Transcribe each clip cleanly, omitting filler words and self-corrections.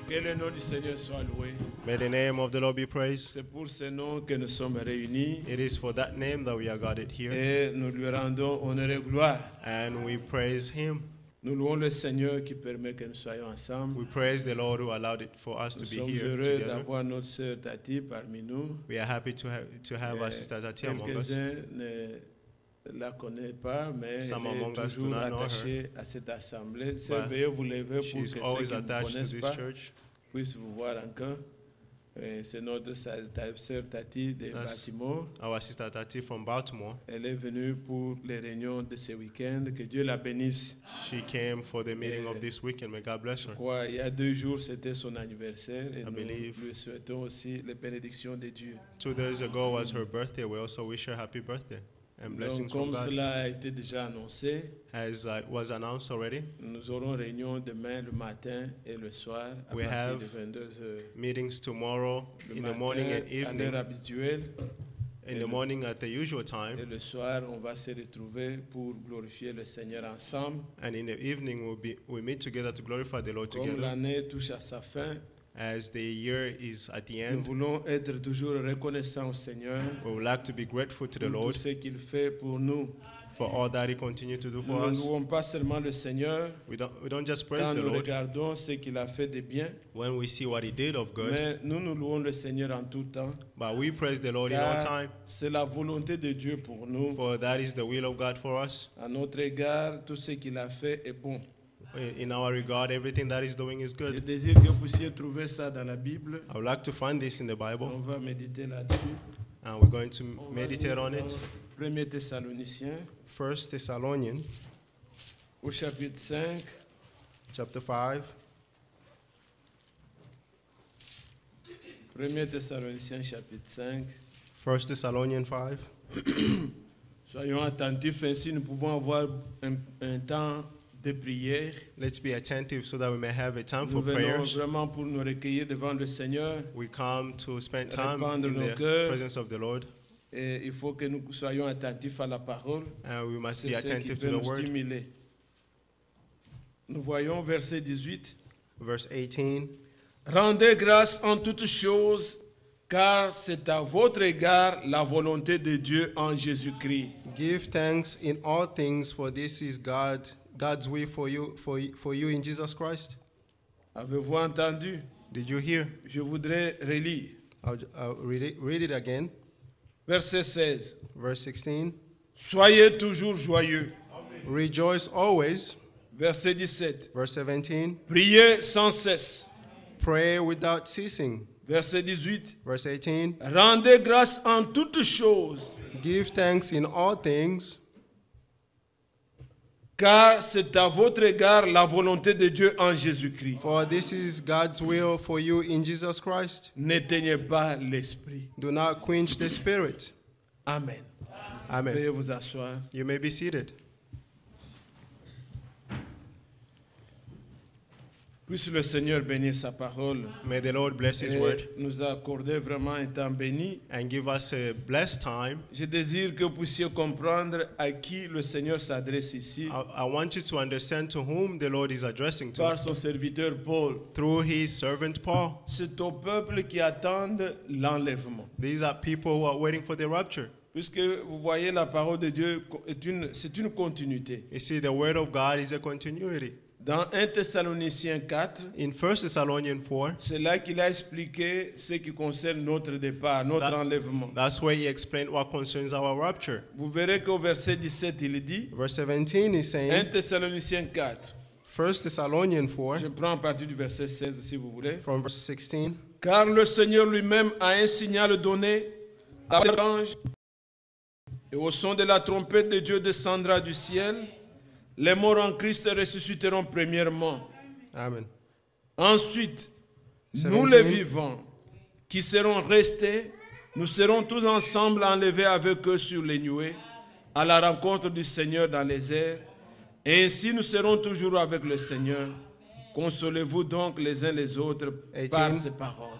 Que le nom du Seigneur soit loué. May the name of the Lord be praised. C'est pour ce nom que nous sommes réunis It is for that name that we are gathered here, et nous lui rendons honneur et gloire. and we praise Him. Nous louons le Seigneur qui permet que nous soyons ensemble. We praise the Lord who allowed it for us to Nous be sommes here heureux together. d'avoir notre sœur Tati parmi nous. We are happy to have our sister Tati among us. Quelques-uns ne la connaissent pas, mais Some elle among est us do toujours not know her. attachée à cette assemblée. Sœur, But veuillez vous lever pour que She's ceux always qui ne vous attached to connaissent this pas church. puissent vous voir encore. C'est notre sœur Tati de That's Baltimore. our sister Tati from Baltimore. Elle est venue pour les réunions de ce week-end. Que Dieu la bénisse. She came for the meeting of this weekend. May God bless her. Il y a 2 jours, c'était son anniversaire. Et nous believe. lui souhaitons aussi les bénédictions de Dieu. 2 days ago was her birthday. We also wish her happy birthday and Donc, blessings from comme God. cela a été déjà annoncé, As was announced already, nous aurons réunion demain le matin et le soir à We partir have de 22h. meetings tomorrow Le in the matin, morning and à l'heure evening. habituelle, In the morning at the usual et time, le soir, on va se retrouver pour glorifier le Seigneur ensemble. and in the evening we meet together to glorify the Lord Comme together. l'année touche à sa fin, As the year is at the nous end, voulons être toujours reconnaissants au Seigneur we would like to be grateful to the pour tout Lord ce qu'il fait pour nous. for all that He continues to do Nous for ne us. louons pas seulement le Seigneur We don't just praise quand the nous Lord regardons ce qu'il a fait de bien, when we see what He did of good, mais nous louons le Seigneur en tout temps. but we praise the Lord in all Car time, c'est la volonté de Dieu pour nous. for that is the will of God for us. À notre égard, tout ce qu'il a fait est bon. In our regard, everything that He's doing is Je good. désire que vous puissiez trouver ça dans la Bible. I would like to find this in the On Bible, va méditer là-dessus. and we're going to On va meditate lire on dans it. 1 Thessaloniciens, 1 Thessalonians au chapitre 5, chapter 5. 1 Thessaloniciens, chapitre 5. 1 Thessalonians 5. Soyons attentifs, ainsi nous pouvons avoir un temps de prière. Let's be attentive so that we may have a time Nous for venons prayers. vraiment pour nous recueillir devant le Seigneur. We come to spend time Répandre in nos the cœurs. presence of the Lord, Et il faut que nous soyons attentifs à la parole. and we must C'est be ce qui attentive peut to the nous word. stimuler. Nous voyons verset 18. Verse 18. Rendez grâce en toutes choses, car c'est à votre égard la volonté de Dieu en Jésus-Christ. Give thanks in all things, for this is God's will for you in Jesus Christ. Avez-vous entendu? Did you hear? Je voudrais relire. I'll read it again. Verset 16. Verse 16. Soyez toujours joyeux. Rejoice always. Verset 17. Verse 17. Priez sans cesse. Pray without ceasing. Verset 18. Verse 18. Rendez grâce en toutes choses, Give thanks in all things, car c'est à votre égard la volonté de Dieu en Jésus-Christ. for this is God's will for you in Jesus Christ. N'éteignez pas l'esprit. Do not quench the spirit. Amen. Amen. Veuillez vous asseoir. You may be seated. Puisse le Seigneur bénir sa parole May the Lord bless His et word nous accorder vraiment un temps béni. and give us a blessed time. Je désire que vous puissiez comprendre à qui le Seigneur s'adresse ici I want you to understand to whom the Lord is addressing to par son serviteur Paul. through His servant Paul. C'est au peuple qui attendent l'enlèvement. These are people who are waiting for the rapture. Puisque vous voyez, la parole de Dieu c'est une continuité. You see, the word of God is a continuity. Dans 1 Thessaloniciens 4, In 1 Thessalonians 4, c'est là qu'il a expliqué ce qui concerne notre départ, notre enlèvement. that's where He explained what concerns our rapture. Vous verrez qu'au verset 17, il dit, Verse 17 is 1 saying, Thessaloniciens 4, 1 Thessalonians 4, je prends à partir du verset 16 si vous voulez. from verse 16, Car le Seigneur lui-même a un signal donné à l'ange, et au son de la trompette de Dieu descendra du ciel. Les morts en Christ ressusciteront premièrement. Amen. Ensuite, 17. nous les vivants qui serons restés, nous serons tous ensemble enlevés avec eux sur les nuées à la rencontre du Seigneur dans les airs. Et ainsi nous serons toujours avec le Seigneur. Consolez-vous donc les uns les autres 18. par ces paroles.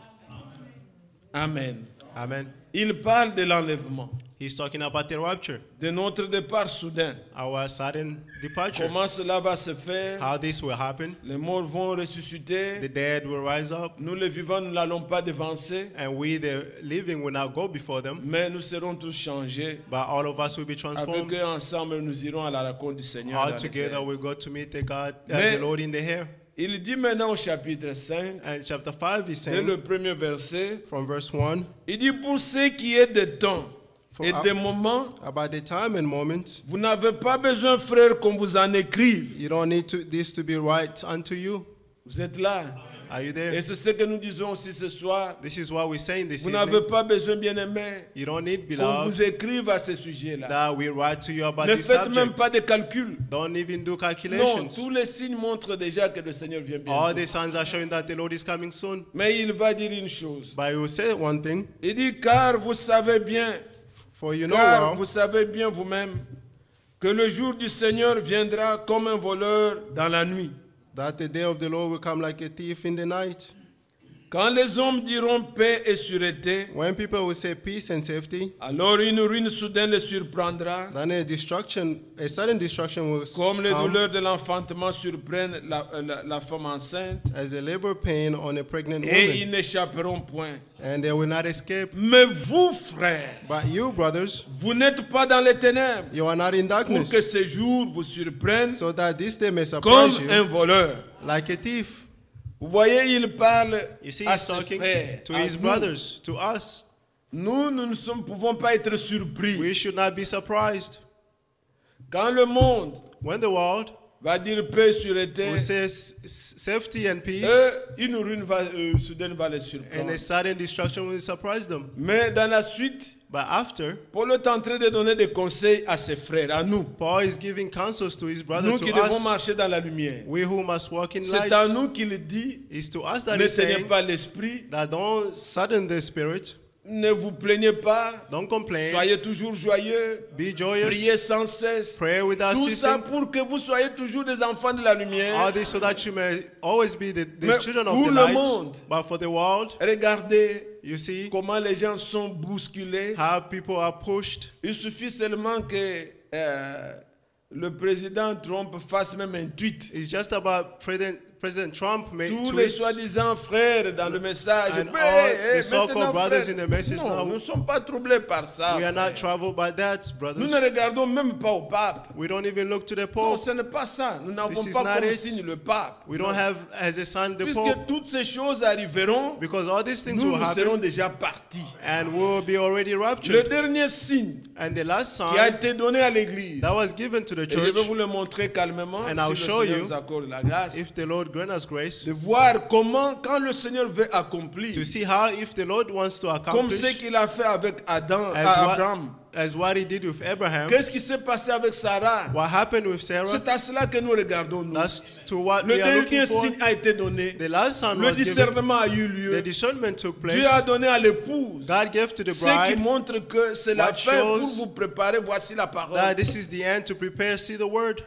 Amen. Amen. Il parle de l'enlèvement. He's talking about the rapture, de notre départ soudain. our sudden departure. Comment cela va se faire? How this will happen. Les morts vont The ressusciter. dead will rise up, Nous les vivants, nous n'allons pas devancer, and we, the living, will not go before them, mais nous serons tous changés. but all of us will be Avec transformed. eux ensemble, nous irons à la rencontre du Seigneur. All dans les together airs. we go to meet the God, Mais- the Lord in the air. Il dit maintenant au chapitre 5, And chapter 5 is dès saying, le premier verset, from verse 1, il dit pour ce qui est des temps et For- des moments, about the time and moment. vous n'avez pas besoin, frères, qu'on vous en écrive. You don't need this to be right unto you. Vous êtes là. Are you Et there? c'est ce que nous disons aussi ce soir. This is what we're saying this Vous n'avez evening. pas besoin, bien-aimés, You don't need, qu'on beloved, vous écrive à ce sujet-là. that we write to you about Ne this faites même subject. pas de calculs. Don't even do Non, calculations. tous les signes montrent déjà que le Seigneur vient All bientôt. the signs are showing that the Lord is coming soon. Mais il va dire une chose. But he will say one thing, Il dit, car vous savez bien, for you know car well vous savez bien vous-même que le jour du Seigneur viendra comme un voleur dans la nuit. that the day of the Lord will come like a thief in the night. Quand les hommes diront paix et sûreté, When people will say peace and safety, alors une ruine soudaine les surprendra, then a sudden destruction will comme les come douleurs de l'enfantement surprennent la femme enceinte, as a labor pain on a pregnant et ils woman, n'échapperont point. and they will not escape. Mais vous, frères, But you, brothers, vous n'êtes pas dans les ténèbres, you are not in pour que darkness, ce jour vous surprenne so that this day may comme surprise un you voleur. like a thief. Vous voyez, il parle You see, à he's ses talking frères, to à his nous. brothers, to us. Nous ne pouvons pas être surpris. We should not be surprised. Quand le monde When the world va dire paix, sûreté, will say safety and peace, une ruine soudaine va les and surprendre. a sudden destruction will surprise them. Mais dans la suite, But after, Paul est en train de donner des conseils à ses frères, à nous. Paul is giving counsels to his brothers, Nous to qui devons us, marcher dans la lumière. we who must walk in C'est à light. nous qu'il dit, It's to us that ne he's tenez saying pas l'esprit, that don't sadden the spirit, ne vous plaignez pas, don't complain, soyez toujours joyeux, be joyous, priez sans cesse. pray without Tout ça ceasing. pour que vous soyez toujours des enfants de la All lumière. this so that you may always be the Mais children of pour the le light. monde, But for the world, regardez you see comment les gens sont bousculés. how people are pushed. Il suffit seulement que le président Trump fasse même un tweet. It's just about President Trump made Tous les tweets, soi-disant frères dans le message. and Mais, all the so-called maintenant, brothers frères, in the message non, now, nous ne sommes pas troublés par ça. we are not frères. troubled by that, Nous brothers. ne regardons même pas au pape. We don't even look to the Non, Pope. ce n'est pas ça. Nous n'avons This is pas not comme it. signe le pape. We don't Non. have as a son the Pope, Puisque toutes ces choses arriveront, because all these things nous will serons happen, déjà partis. and we will be already Le raptured. dernier signe And the last qui a sign été donné à l'église, that was given to the et je vais church, vous le montrer calmement, And si I'll le show Seigneur you, nous accorde la grâce, if the Lord grant us grace, de voir comment, quand le Seigneur veut accomplir, to see how if the Lord wants to comme ce accomplish qu'il a fait avec Adam, as Abraham. what he did with Abraham, Qu'est-ce qui s'est passé avec Sarah? what happened with Sarah, C'est à cela que nous regardons, nous. that's to what Le we are looking dernier for. signe a été donné. The last son Le was given, discernement a eu the lieu. discernment took place, Dieu a donné à l'épouse God gave to the ce qui bride montre que c'est la what fin pour shows vous préparer. Voici la parole. that this is the end to prepare, see the word.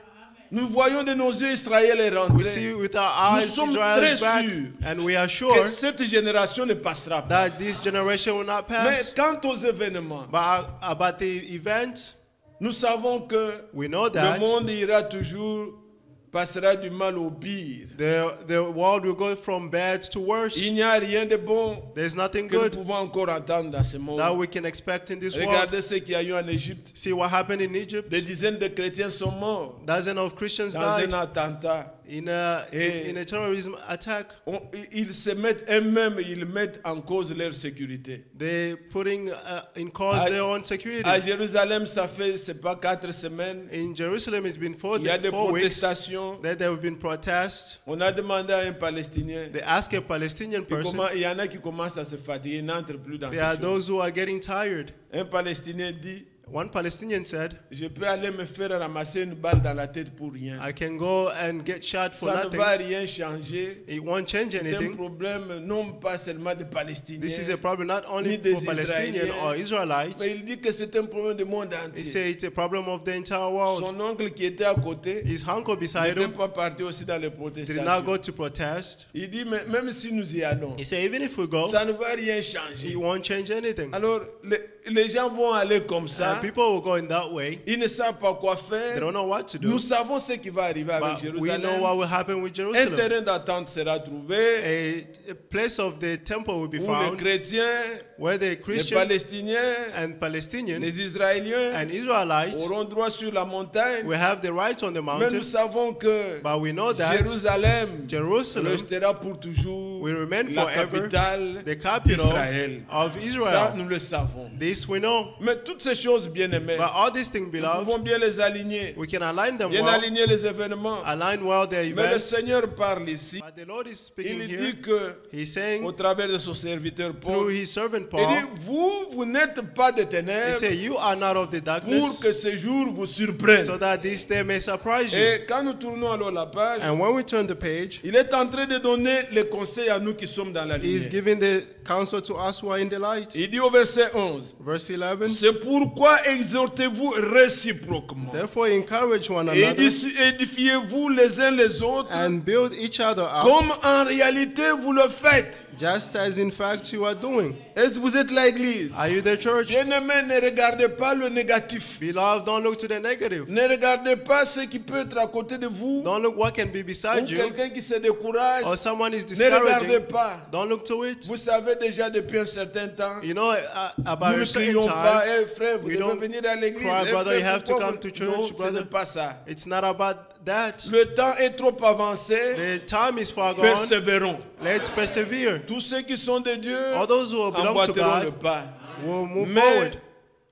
Nous voyons de nos yeux Israël est We see rentré. with our eyes sommes Israel très is back, sûrs and we are Que sure cette génération ne passera pas. that this generation will not Mais pass. quant aux événements, But about the event, nous savons que we know le that monde ira toujours, passera du mal au pire. the world will go from bad to worse. Il n'y a rien de bon There's nothing que nous good pouvons encore entendre dans ce that monde. we can expect in this world. Regardez ce qu'il y a eu en Égypte. See what happened in Egypt. Des dizaines de chrétiens sont morts Dozens of Christians dans un died attentat. in a Et- in a terrorism attack. Ils se mettent eux-mêmes, ils mettent en cause leur sécurité. They putting in cause À- their own security. À Jérusalem, ça fait, c'est pas 4 semaines. In Jerusalem, it's been Il y a des 4 weeks protestations. that there have been protests. On a demandé à un Palestinien. They ask a Palestinian person. Il y en a qui commencent à se fatiguer, ils n'entrent plus dans ces There are choses. those who are getting tired. Un Palestinien dit, One Palestinian said, je peux aller me faire ramasser une balle dans la tête pour rien. I can go and get shot for Ça ne nothing. va rien changer. It won't change C'est un anything. problème non pas seulement des Palestiniens, This is a problem not ni only des for Palestinians Israéliens, or Israelites. mais il dit que c'est un problème du monde He entier. said it's a problem of the entire world. Son oncle qui était à côté His uncle beside n'était him pas parti aussi dans les did not protestations. go to protest. Il dit, mais même si nous y allons, He said even if we go, ça ne va rien it changer. won't change anything. Alors, les gens vont aller comme ça. And people will go in that way. Ils ne savent pas quoi They faire. don't know what to do. Nous savons ce qui va arriver avec But we know Jérusalem. what will happen with Un Jerusalem. terrain d'attente sera trouvé A place of the temple will be où les found chrétiens, where the les Christians Palestiniens, and Palestinians les Israéliens and Israelites auront droit sur la montagne. will have the rights on the Mais nous mountain. savons que But we know that Jérusalem Jerusalem restera pour toujours will remain la forever capitale the capital d'Israël. of Ça, Israel. nous le savons. This we know. Mais toutes ces choses, bien aimées, But all these things, nous beloved, pouvons bien les aligner, we can align them bien well, aligner les événements. align well their Mais le events. Seigneur parle ici. But the Lord is speaking Il here. dit que, He's au saying travers de son serviteur through Paul, his servant il Paul, dit, vous n'êtes pas de he ténèbres said, you are not of the pour darkness, que ce jour vous surprenne. so that this day may surprise you. Et quand nous tournons alors la page, And when we turn the page, il est en train de donner les conseils à nous qui sommes dans la he's lumière. giving the counsel to us who are in the light. Il dit au verset 11, Verse 11, c'est pourquoi exhortez-vous réciproquement therefore encourage one et another édifiez-vous les uns les autres and build each other up, comme en réalité vous le faites. just as in fact you are doing. Est-ce que vous êtes l'église? Are you the church? Bien-aimés, ne regardez pas le négatif. Beloved, don't look to the negative. Ne regardez pas ce qui peut être à côté de vous Don't look what can be ou beside you, quelqu'un qui se décourage. or someone is Ne regardez discouraging. pas. Don't look to it. Vous savez déjà depuis un certain temps, You know, about nous ne a certain crions pas, time, frère, vous we devez don't venir à l'église. cry, Eh, brother, frère, you have to pourquoi come vous- to church, Non, ce brother. n'est pas ça. it's not about that. Le temps est trop avancé. The time is far gone. Persévérons. Let's persevere. Tous ceux qui sont de Dieu All those who belong to emboîteront le God pas. will move Mais, forward.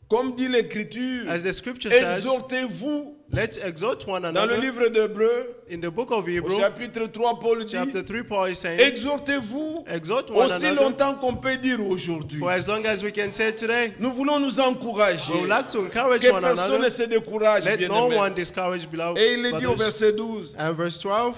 comme dit l'Écriture, As the scripture says, exhortez-vous. let's exhort one Dans le another. livre d'Hébreux, In the book of au Hebrews, chapitre 3, Paul dit, chapter 3, Paul is saying, exhortez-vous exhort one aussi another longtemps qu'on peut dire aujourd'hui. for as long as we can say today. Nous voulons nous encourager. We would like to encourage Que one personne ne another. se décourage, Let bien no aimé. one discourage, beloved Et il est dit au brothers. verset 12, And verse 12,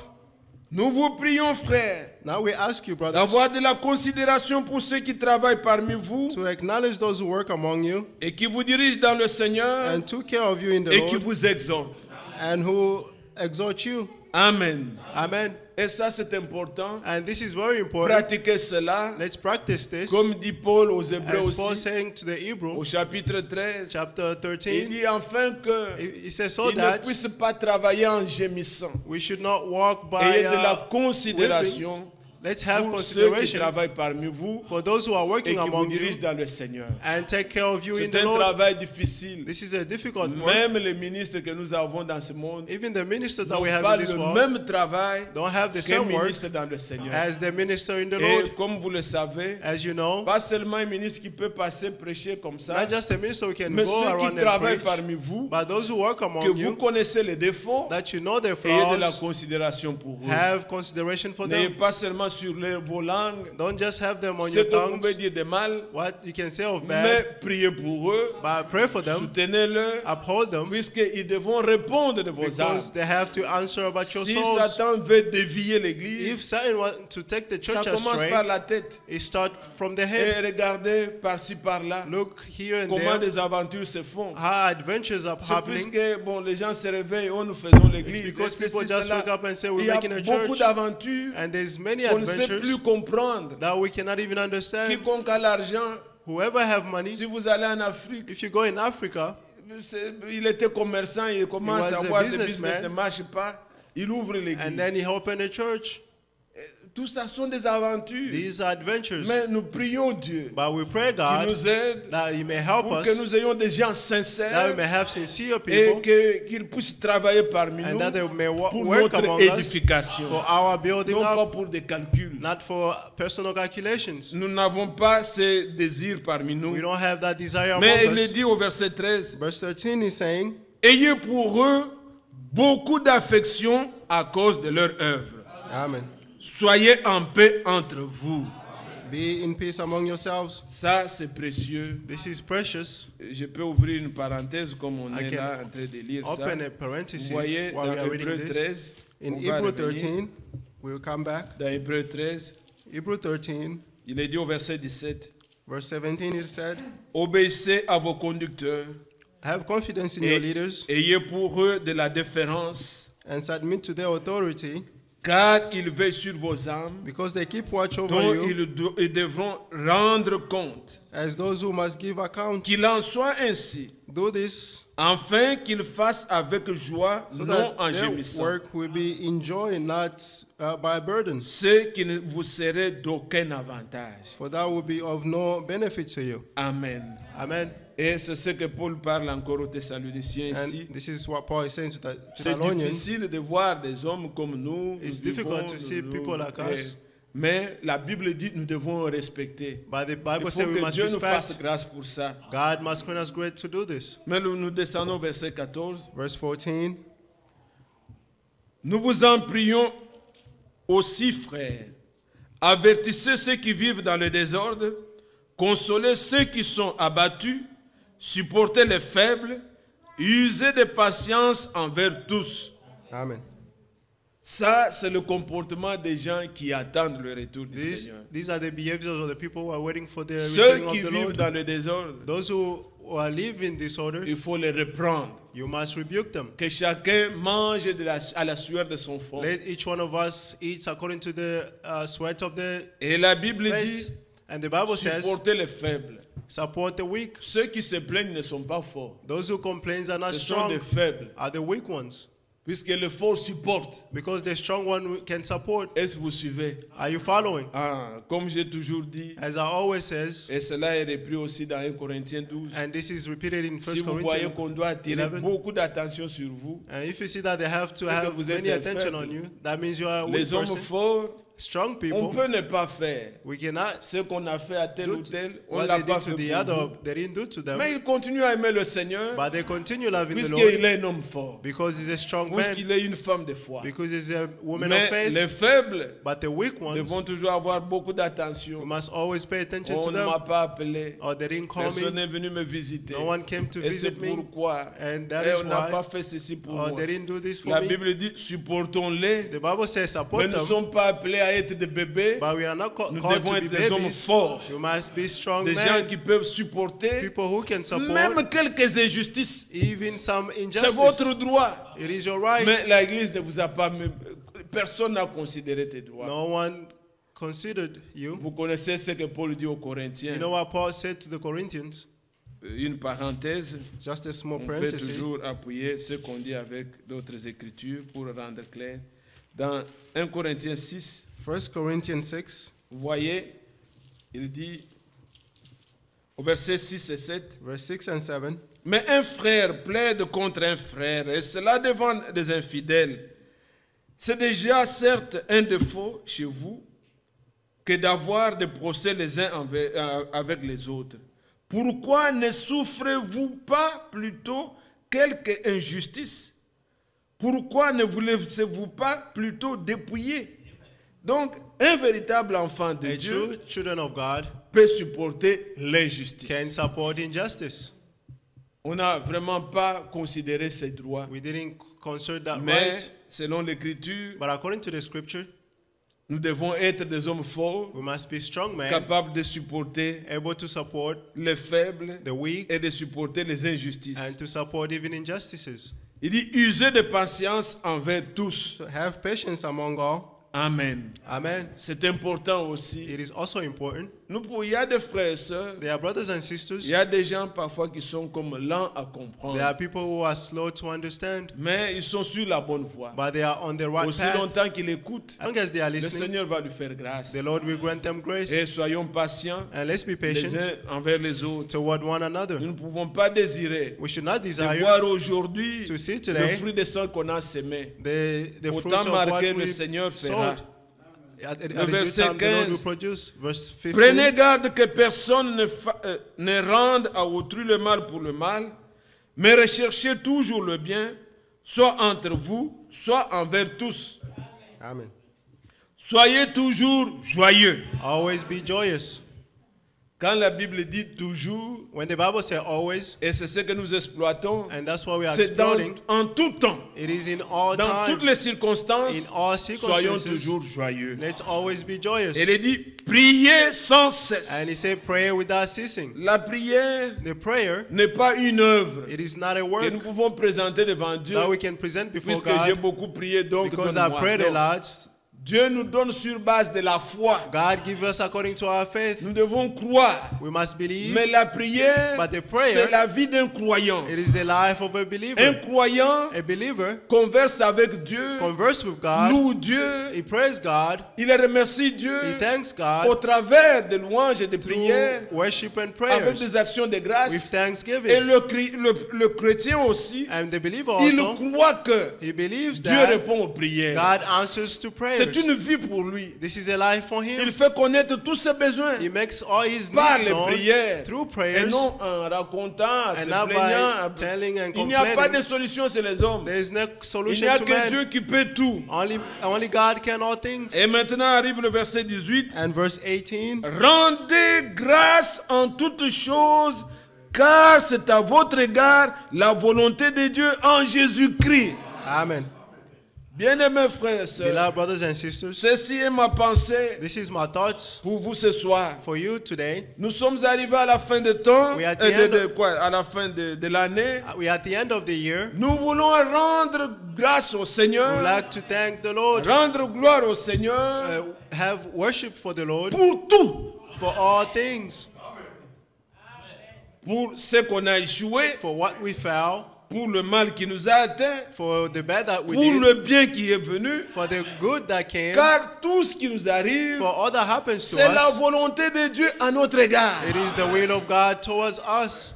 nous vous prions, frères, now we ask you, brothers, d'avoir de la considération pour ceux qui travaillent parmi vous to acknowledge those who work among you et qui vous dirigent dans le Seigneur and took care of you in the et qui Lord vous exhortent. and who exhort you. Amen. Amen. Et ça, c'est important. And this is very important. Pratiquez cela, Let's practice this. comme dit Paul aux Hébreux As Paul aussi, saying to the au Hebrew, chapitre 13. chapter Il 13, dit enfin que he says so ils ne that puissent pas travailler en gémissant. we should not walk by Ayez de la weeping. considération Let's have pour ceux qui consideration travaillent parmi vous for those who are et working qui vous among dirigent you dans le Seigneur. and take care of you in C'est the un Lord. travail difficile. This is a difficult work. Même les ministres que nous avons dans ce monde Even the ministers that n'ont we have pas in this le world même travail don't have the qu'un same work ministre dans le Seigneur. as the minister in the Et Lord. comme vous le savez, As you know, pas seulement un ministre qui peut passer prêcher comme ça, not just a minister who can mais go ceux around qui and travaillent preach, parmi vous, but those who work que among vous you, connaissez les défauts, that you know their ayez de la flaws, considération pour eux. have consideration for N'ayez them. pas seulement sur vos langues Don't just have them on ce your que vous tongues, pouvez dire de mal, what you can say of mais bad, priez pour eux, but pray for them, soutenez-le, uphold them, puisqu'ils devront répondre de vos âmes. because they have to answer about your Si souls. Satan veut dévier If l'église, Satan wants to take the ça church commence astray, par la tête. it starts from the Et head. regardez par-ci par-là Look here and comment there des aventures se font. how adventures are C'est happening. puisque bon, les gens se réveillent, oh, nous faisons It's l'église. because Et ceci, people just cela. wake up and say Il we're y a making a beaucoup church, d'aventures and there's many qu'on ne sait plus adventures comprendre. that we cannot even understand. Quiconque a l'argent, Whoever have money, si vous allez en Afrique, if you go in Africa, il était commerçant, il commence He was à a voir que le businessman. business ne marche pas, il ouvre and l'église. then he opened a church, Tout ça sont des aventures. these are adventures. Mais nous prions Dieu But we pray qui God nous aide that He may help pour us, que nous ayons des gens that we sincères may have sincere et people, qu'ils puissent travailler parmi and nous that they may pour work notre among us édification, for our building non pas up, pour des calculs. not for personal calculations. Nous n'avons pas ce désir parmi nous. We don't have that desire Mais among il est us. dit au verset 13, Verse 13 is saying, ayez pour eux beaucoup d'affection à cause de leur œuvre. Amen. Soyez en paix entre vous. Be in peace among yourselves. Ça, c'est précieux. This is precious. Je peux ouvrir une parenthèse comme on I est can là en train de lire ça. Open a Vous parenthesis voyez, while dans we are Hébreux reading this. 13, In on va Hebrew revenir. 13, we will come back. Dans Hébreux 13, Hebrew 13, il est dit au verset 17, verse 17, it said, obéissez à vos conducteurs have confidence in et your leaders ayez pour eux de la déférence and submit to their authority car ils veillent sur vos âmes, because they keep watch over dont you, ils devront rendre compte. as those who must give account. Qu'il en soit ainsi, Do this afin qu'ils fassent avec joie, so non that en their gémissant, work will be enjoyed, not by burdens. ce qui ne vous serait d'aucun avantage. For that will be of no benefit to you. Amen. Amen. Et c'est ce que Paul parle encore aux Thessaloniciens ici. And this is what Paul is saying to the C'est Thessalonians. difficile de voir des hommes comme nous. It's nous difficult vivons, to see people like us. Mais la Bible dit nous devons respecter. But the Il Bible faut says we que must Dieu nous fasse respect. grâce pour ça. God must grant us grace to do this. Mais nous descendons au verset 14. Verse 14. Nous vous en prions aussi, frères. Avertissez ceux qui vivent dans le désordre, consolez ceux qui sont abattus, supportez les faibles, usez de patience envers tous. Amen. Ça, c'est le comportement des gens qui attendent le retour du Seigneur. These are the behaviors of the people who are waiting for the Ceux return qui of the vivent Lord. dans le désordre, Those who are living disorder, il faut les reprendre. you must rebuke them. Que chacun mange à la sueur de son front. Let each one of us eat according to the sweat of the Et la Bible face. dit, And the Bible says, supportez les faibles. support the weak. Ceux qui se plaignent ne sont pas forts. Those who complain are not Ce sont strong, des faibles. are the weak ones. Puisque le fort supporte. Because the strong one can support. Est-ce que vous suivez? Are you following? Ah, comme j'ai toujours dit, As I always says, et cela est repris aussi dans 1 Corinthiens 12. and this is repeated in 1 Si vous voyez Corinthians. qu'on doit attirer 11. beaucoup d'attention sur vous, And if you see that they have to C'est que have vous êtes many des attention faibles. on you, that means you are a weak les hommes person. forts, Strong on people, peut ne pas faire we cannot ce qu'on a fait à tel ou do tel, on ne what l'a they pas did fait to the pour other, vous. they didn't do to them. Mais il continue à aimer le Seigneur But they continue loving the Lord puisqu'il est un homme fort, because he's a strong man, puisqu'il est une femme de foi. because he's a woman of Mais faith. les faibles But the weak ones, devront toujours avoir beaucoup we d'attention. must always pay attention On to ne them. m'a pas appelé, Or they didn't call personne me, n'est venu me visiter. no one came to Et c'est visit me, pourquoi and that et is on n'a why, pas fait ceci pour or moi. they didn't do this for La me. Bible dit supportons-les, The Bible says mais support nous ne them, sommes pas appelés à être des bébés. but we are not Nous called devons to be être des hommes babies. forts, We must be strong des gens men, qui peuvent supporter people who can support même quelques injustices. even some C'est injustice. votre droit. It is your right. Mais l'Église ne vous a pas... Personne n'a considéré tes droits. No one considered you. Vous connaissez ce que Paul dit aux Corinthiens. You know what Paul said to the Corinthians? Une parenthèse, Just a small on peut parenthesis. toujours appuyer ce qu'on dit avec d'autres écritures pour rendre clair. Dans 1 Corinthiens 6, 1 Corinthians 6, vous voyez, il dit au verset 6 et 7, verse 6 and 7. mais un frère plaide contre un frère, et cela devant des infidèles. C'est déjà certes un défaut chez vous que d'avoir des procès les uns avec les autres. Pourquoi ne souffrez-vous pas plutôt quelque injustice? Pourquoi ne vous laissez-vous pas plutôt dépouiller? Donc, un véritable enfant de A Dieu true children of God peut supporter l'injustice. can support injustice. On n'a vraiment pas considéré ses droits. We didn't consider that Mais, right. selon l'Écriture, But according to the scripture, nous devons être des hommes forts, we must be strong men, capables de supporter able to support les faibles the weak et de supporter les injustices. and to support even injustices. Il dit, usez de patience envers tous. So have patience among all. Amen. Amen. C'est important aussi. It is also important. Il y a des frères et sœurs, There are brothers and sisters. il y a des gens parfois qui sont comme lents à comprendre. There are people who are slow to understand, Mais ils sont sur la bonne voie. but they are on the right Aussi path. longtemps qu'ils écoutent, As long as they are le listening, Seigneur va lui faire grâce. the Lord will grant them grace. Et soyons patients And let's be les patient uns envers les autres. toward one another. Nous ne pouvons pas désirer We should not de desire voir aujourd'hui to see le today fruit des sols qu'on a semé. the fruits Autant of what marqué le we Seigneur fera. sowed. At the due verset time, the Lord 15. will produce. Verse 15. Prenez garde que personne ne rende à autrui le mal pour le mal, mais recherchez toujours le bien, soit entre vous, soit envers tous. Amen. Soyez toujours joyeux. Always be joyous. Quand la Bible dit toujours, when the Bible says always, et c'est ce que nous exploitons, and that's what we are c'est exploring, en tout temps, it is in all dans toutes time, les in circonstances, all soyons circumstances. toujours joyeux. Let's always be joyous. Il est dit, priez sans cesse. And he said, pray without ceasing. La prière The prayer, n'est pas une œuvre it is not a que work nous pouvons présenter devant Dieu, that we can present before puisque j'ai God beaucoup prié, donc because I donne-moi. prayed a Non. lot. Dieu nous donne sur base de la foi. God give us according to our faith. Nous devons croire. We must believe. Mais la prière, But the prayer, c'est la vie d'un croyant. It is the life of a Un believer. croyant A believer converse avec Dieu, converse with God. loue Dieu, He prays God. il remercie Dieu He thanks au God travers de louanges et de prières, through worship and avec prayers des actions de with grâce. Et thanksgiving. le chrétien aussi, And the believer il also, croit que he believes Dieu that répond aux prières. God answers to prayers. C'est une vie pour lui. This is a life for Il him. fait connaître tous ses besoins He makes all his par needs les known prières through et prayers non en racontant, se and not by plaignant. telling and Il n'y a pas de complaining. solution chez les hommes. There is no Il n'y solution a to que man. Dieu qui peut tout. Only God can all things. Et maintenant arrive le verset 18. And verse 18. Rendez grâce en toutes choses, car c'est à votre égard la volonté de Dieu en Jésus-Christ. Amen. Bien-aimés frères et sœurs, Beloved brothers and sisters, ceci est ma pensée this is my thoughts pour vous ce soir. for you today. Nous sommes arrivés à la fin de temps, We are at the end à la fin de l'année. We are at the end of the year. Nous voulons rendre grâce au We would Seigneur, like to thank the Lord, rendre gloire au Seigneur have worship for the Lord pour tout, for all things, pour ce qu'on a échoué, for what we fell, pour le mal qui nous a atteint, for the bad that we pour did, le bien qui est venu, for the good that came, car tout ce qui nous arrive, for all that happens to c'est la us. volonté de Dieu à notre égard. It is the will of God towards us.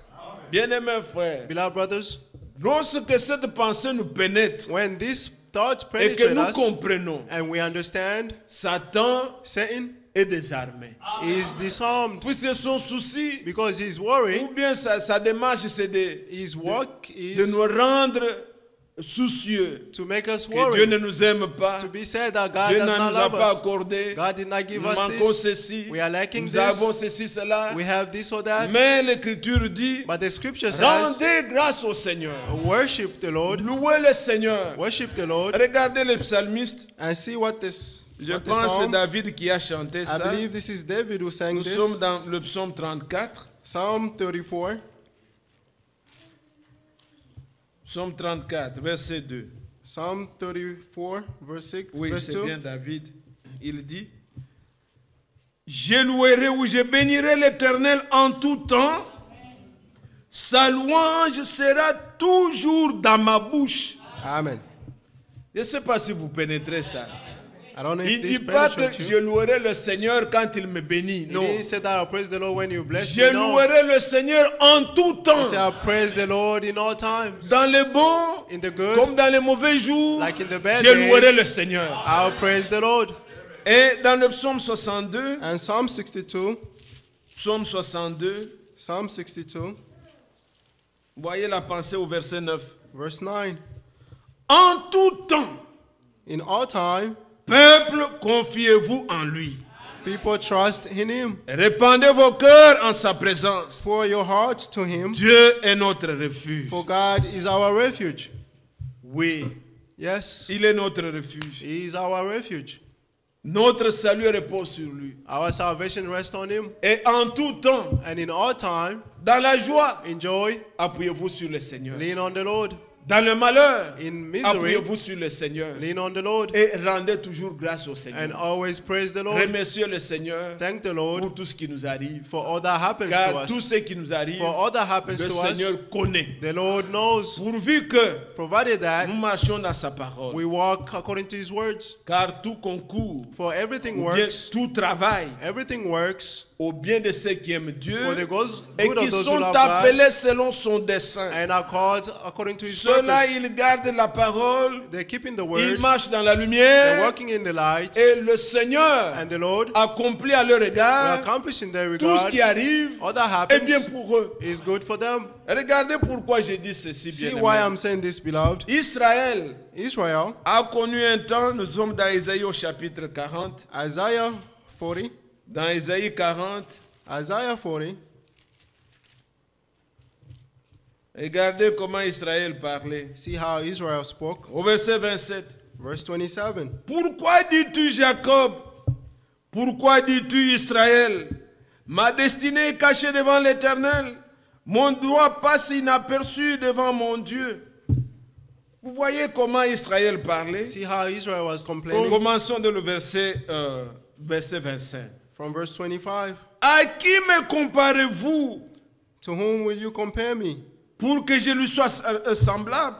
Bien-aimés frères, Beloved brothers, lorsque cette pensée nous pénètre when these thoughts et que penetrate nous us comprenons, and we understand, Satan Satan est désarmé. is disarmed Puisque son souci, because his worry, ou bien sa démarche, c'est his work de is nous rendre soucieux. to make us Que Dieu worry, ne nous aime pas. to be said that God Dieu does ne not nous a love pas us. accordé. God did not Nous give us manquons this. ceci. We are lacking Nous this. avons ceci, cela. We have this or that. Mais l'Écriture dit, But the scripture says, rendez grâce au Seigneur. worship the Lord, Louez le Seigneur. worship the Lord, Regardez le psalmiste. and see what this. Je what the pense que c'est psalm. David qui a chanté I ça. believe this is David who sang Nous this. sommes dans le psaume 34. Psalm 34. Psaume 34, verset 2. Psalm 34, verse 6, Oui, verse c'est 2. bien David. Il dit, je louerai ou je bénirai l'Éternel en tout temps. Sa louange sera toujours dans ma bouche. Amen. Je ne sais pas si vous pénétrez ça. I don't know Il if ne this dit pas que penetrates je you. louerai le Seigneur quand il me bénit. He Non. didn't say that I'll praise the Lord when you bless Je me. No. louerai le Seigneur en tout He temps. said I'll praise the Lord in all times. Dans les bons In the good, comme dans les mauvais jours, like in the bad je louerai days, le Seigneur. I'll praise the Lord. Et dans le psaume 62, And Psalm 62, psaume 62, Psalm 62, voyez la pensée au verset 9. verse 9. En tout temps, In all time, peuple, confiez-vous en lui. people trust in him. Répandez vos cœurs en sa présence. Pour your hearts to him, Dieu est notre refuge. for God is our refuge. Oui, Yes, il est notre refuge. he is our refuge. Notre salut repose sur lui. Our salvation rests on him. Et en tout temps, And in all time, dans la joie, in joy, appuyez-vous sur le Seigneur. lean on the Lord. Dans le malheur, In misery, appuyez-vous sur le Seigneur. lean on the Lord. Et rendez toujours grâce au And Seigneur. always praise the Lord. Remerciez le Seigneur Thank the Lord pour tout ce qui nous arrive. for all that happens to Car tout us. ce qui nous arrive, For all that happens le to Seigneur us, connaît. the Lord knows. Pourvu que Provided that nous marchions dans sa parole. we walk according to his words. Car tout concourt, For everything ou bien works, tout travail everything works au bien de ceux qui aiment Dieu for the et good qui of those who sont love God appelés selon son dessein. and are called according to his Ceux-là, purpose. ils gardent la parole, They're keeping the ils word, marchent dans la they're lumière walking in the light, et le Seigneur and the Lord accomplit à leur will égard accomplish in their tout ce regard. qui arrive All that est bien happens pour eux. is good for them. Regardez pourquoi j'ai dit ceci, See bien why aimé. I'm saying this, beloved. Israël Israel, a connu un temps, nous sommes dans Isaïe au chapitre 40. Isaiah 40, Dans Isaïe 40, Isaiah 40. Regardez comment Israël parlait. See how Israel spoke. Au verset 27. Verse 27. Pourquoi dis-tu Jacob? Pourquoi dis-tu Israël? Ma destinée est cachée devant l'Éternel. Mon droit passe inaperçu devant mon Dieu. Vous voyez comment Israël parlait? See how Israel was complaining. Commençons de le verset 25. From verse 25. À qui me comparez-vous To whom will you compare me? pour que je lui sois semblable,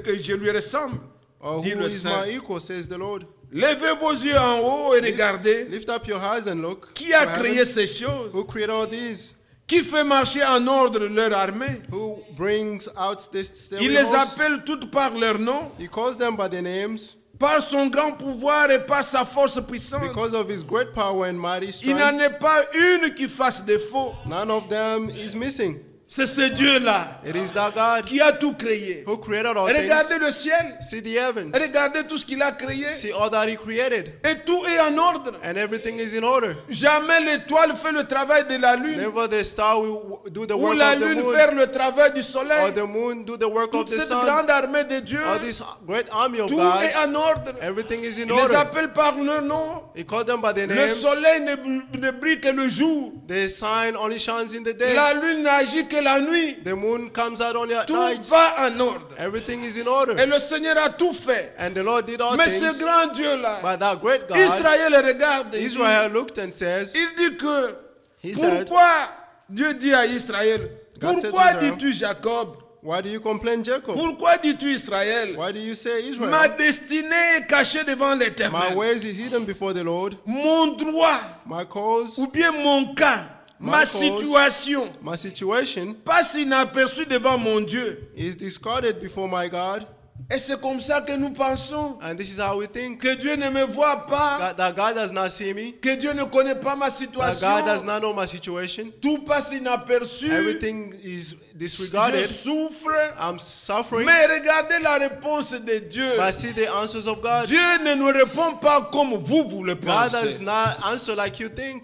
que je lui ressemble? Or Dit who le is Saint. my equal, says the Lord? Levez vos yeux en haut et regardez. Lift up your eyes and look. Qui a to créé heaven. ces choses? Who created all these? Qui fait marcher en ordre leur armée? Who brings out this Il les host? appelle toutes par leur nom, He calls them by their names par son grand pouvoir et par sa force puissante. because of his great power and mighty Il n'en strength. est pas une qui fasse défaut. None of them is missing. C'est ce Dieu-là It is that God qui a tout créé. who created all Regardez things. le ciel. See the heavens. Regardez tout ce qu'il a créé. See all that he created. Et tout est en ordre. And everything is in order. Jamais l'étoile fait le travail de la lune. Never the star will do the Ou work la of the lune moon. faire le travail du Or soleil. the moon do the work of Toute the cette sun. grande armée de Dieu, All this great army of tout God. est en ordre. Everything is in Il les order. appelle par leur nom. He called them by their Le names. soleil ne brille que le jour. The sign only shines in the day. La lune n'agit que la nuit. The moon comes out only at Tout night. va en ordre. Everything is in order. Et le Seigneur a tout fait. And the Lord did all Mais ce things. grand Dieu-là, But that great God, Israël regarde. Israel looked and says, Il dit que, He said, pourquoi Dieu dit à Israël, God said to pourquoi Israel, dis-tu Jacob? why do you complain, Jacob? Pourquoi dis-tu Israël? Why do you say Ma Israel? destinée est cachée devant My l'Éternel. ways is hidden before the Lord. Mon droit, My cause, ou bien mon cas, ma cause, situation, my situation passe inaperçue devant mon Dieu. is discarded before my God. Et c'est comme ça que nous pensons And this is how we think. que Dieu ne me voit pas, That God does not see me. que Dieu ne connaît pas ma That situation. God does not know my situation. Tout passe inaperçu. Everything is Je disregarded. souffre. I'm suffering. Mais regardez la réponse de Dieu. But see the answers of God. Dieu ne nous répond pas comme vous le God does pensez. not answer like you think.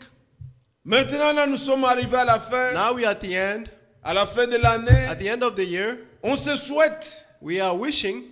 Maintenant, là, nous sommes arrivés à la fin. Now we are at the end. À la fin de l'année, At the end of the year, on se souhaite we are wishing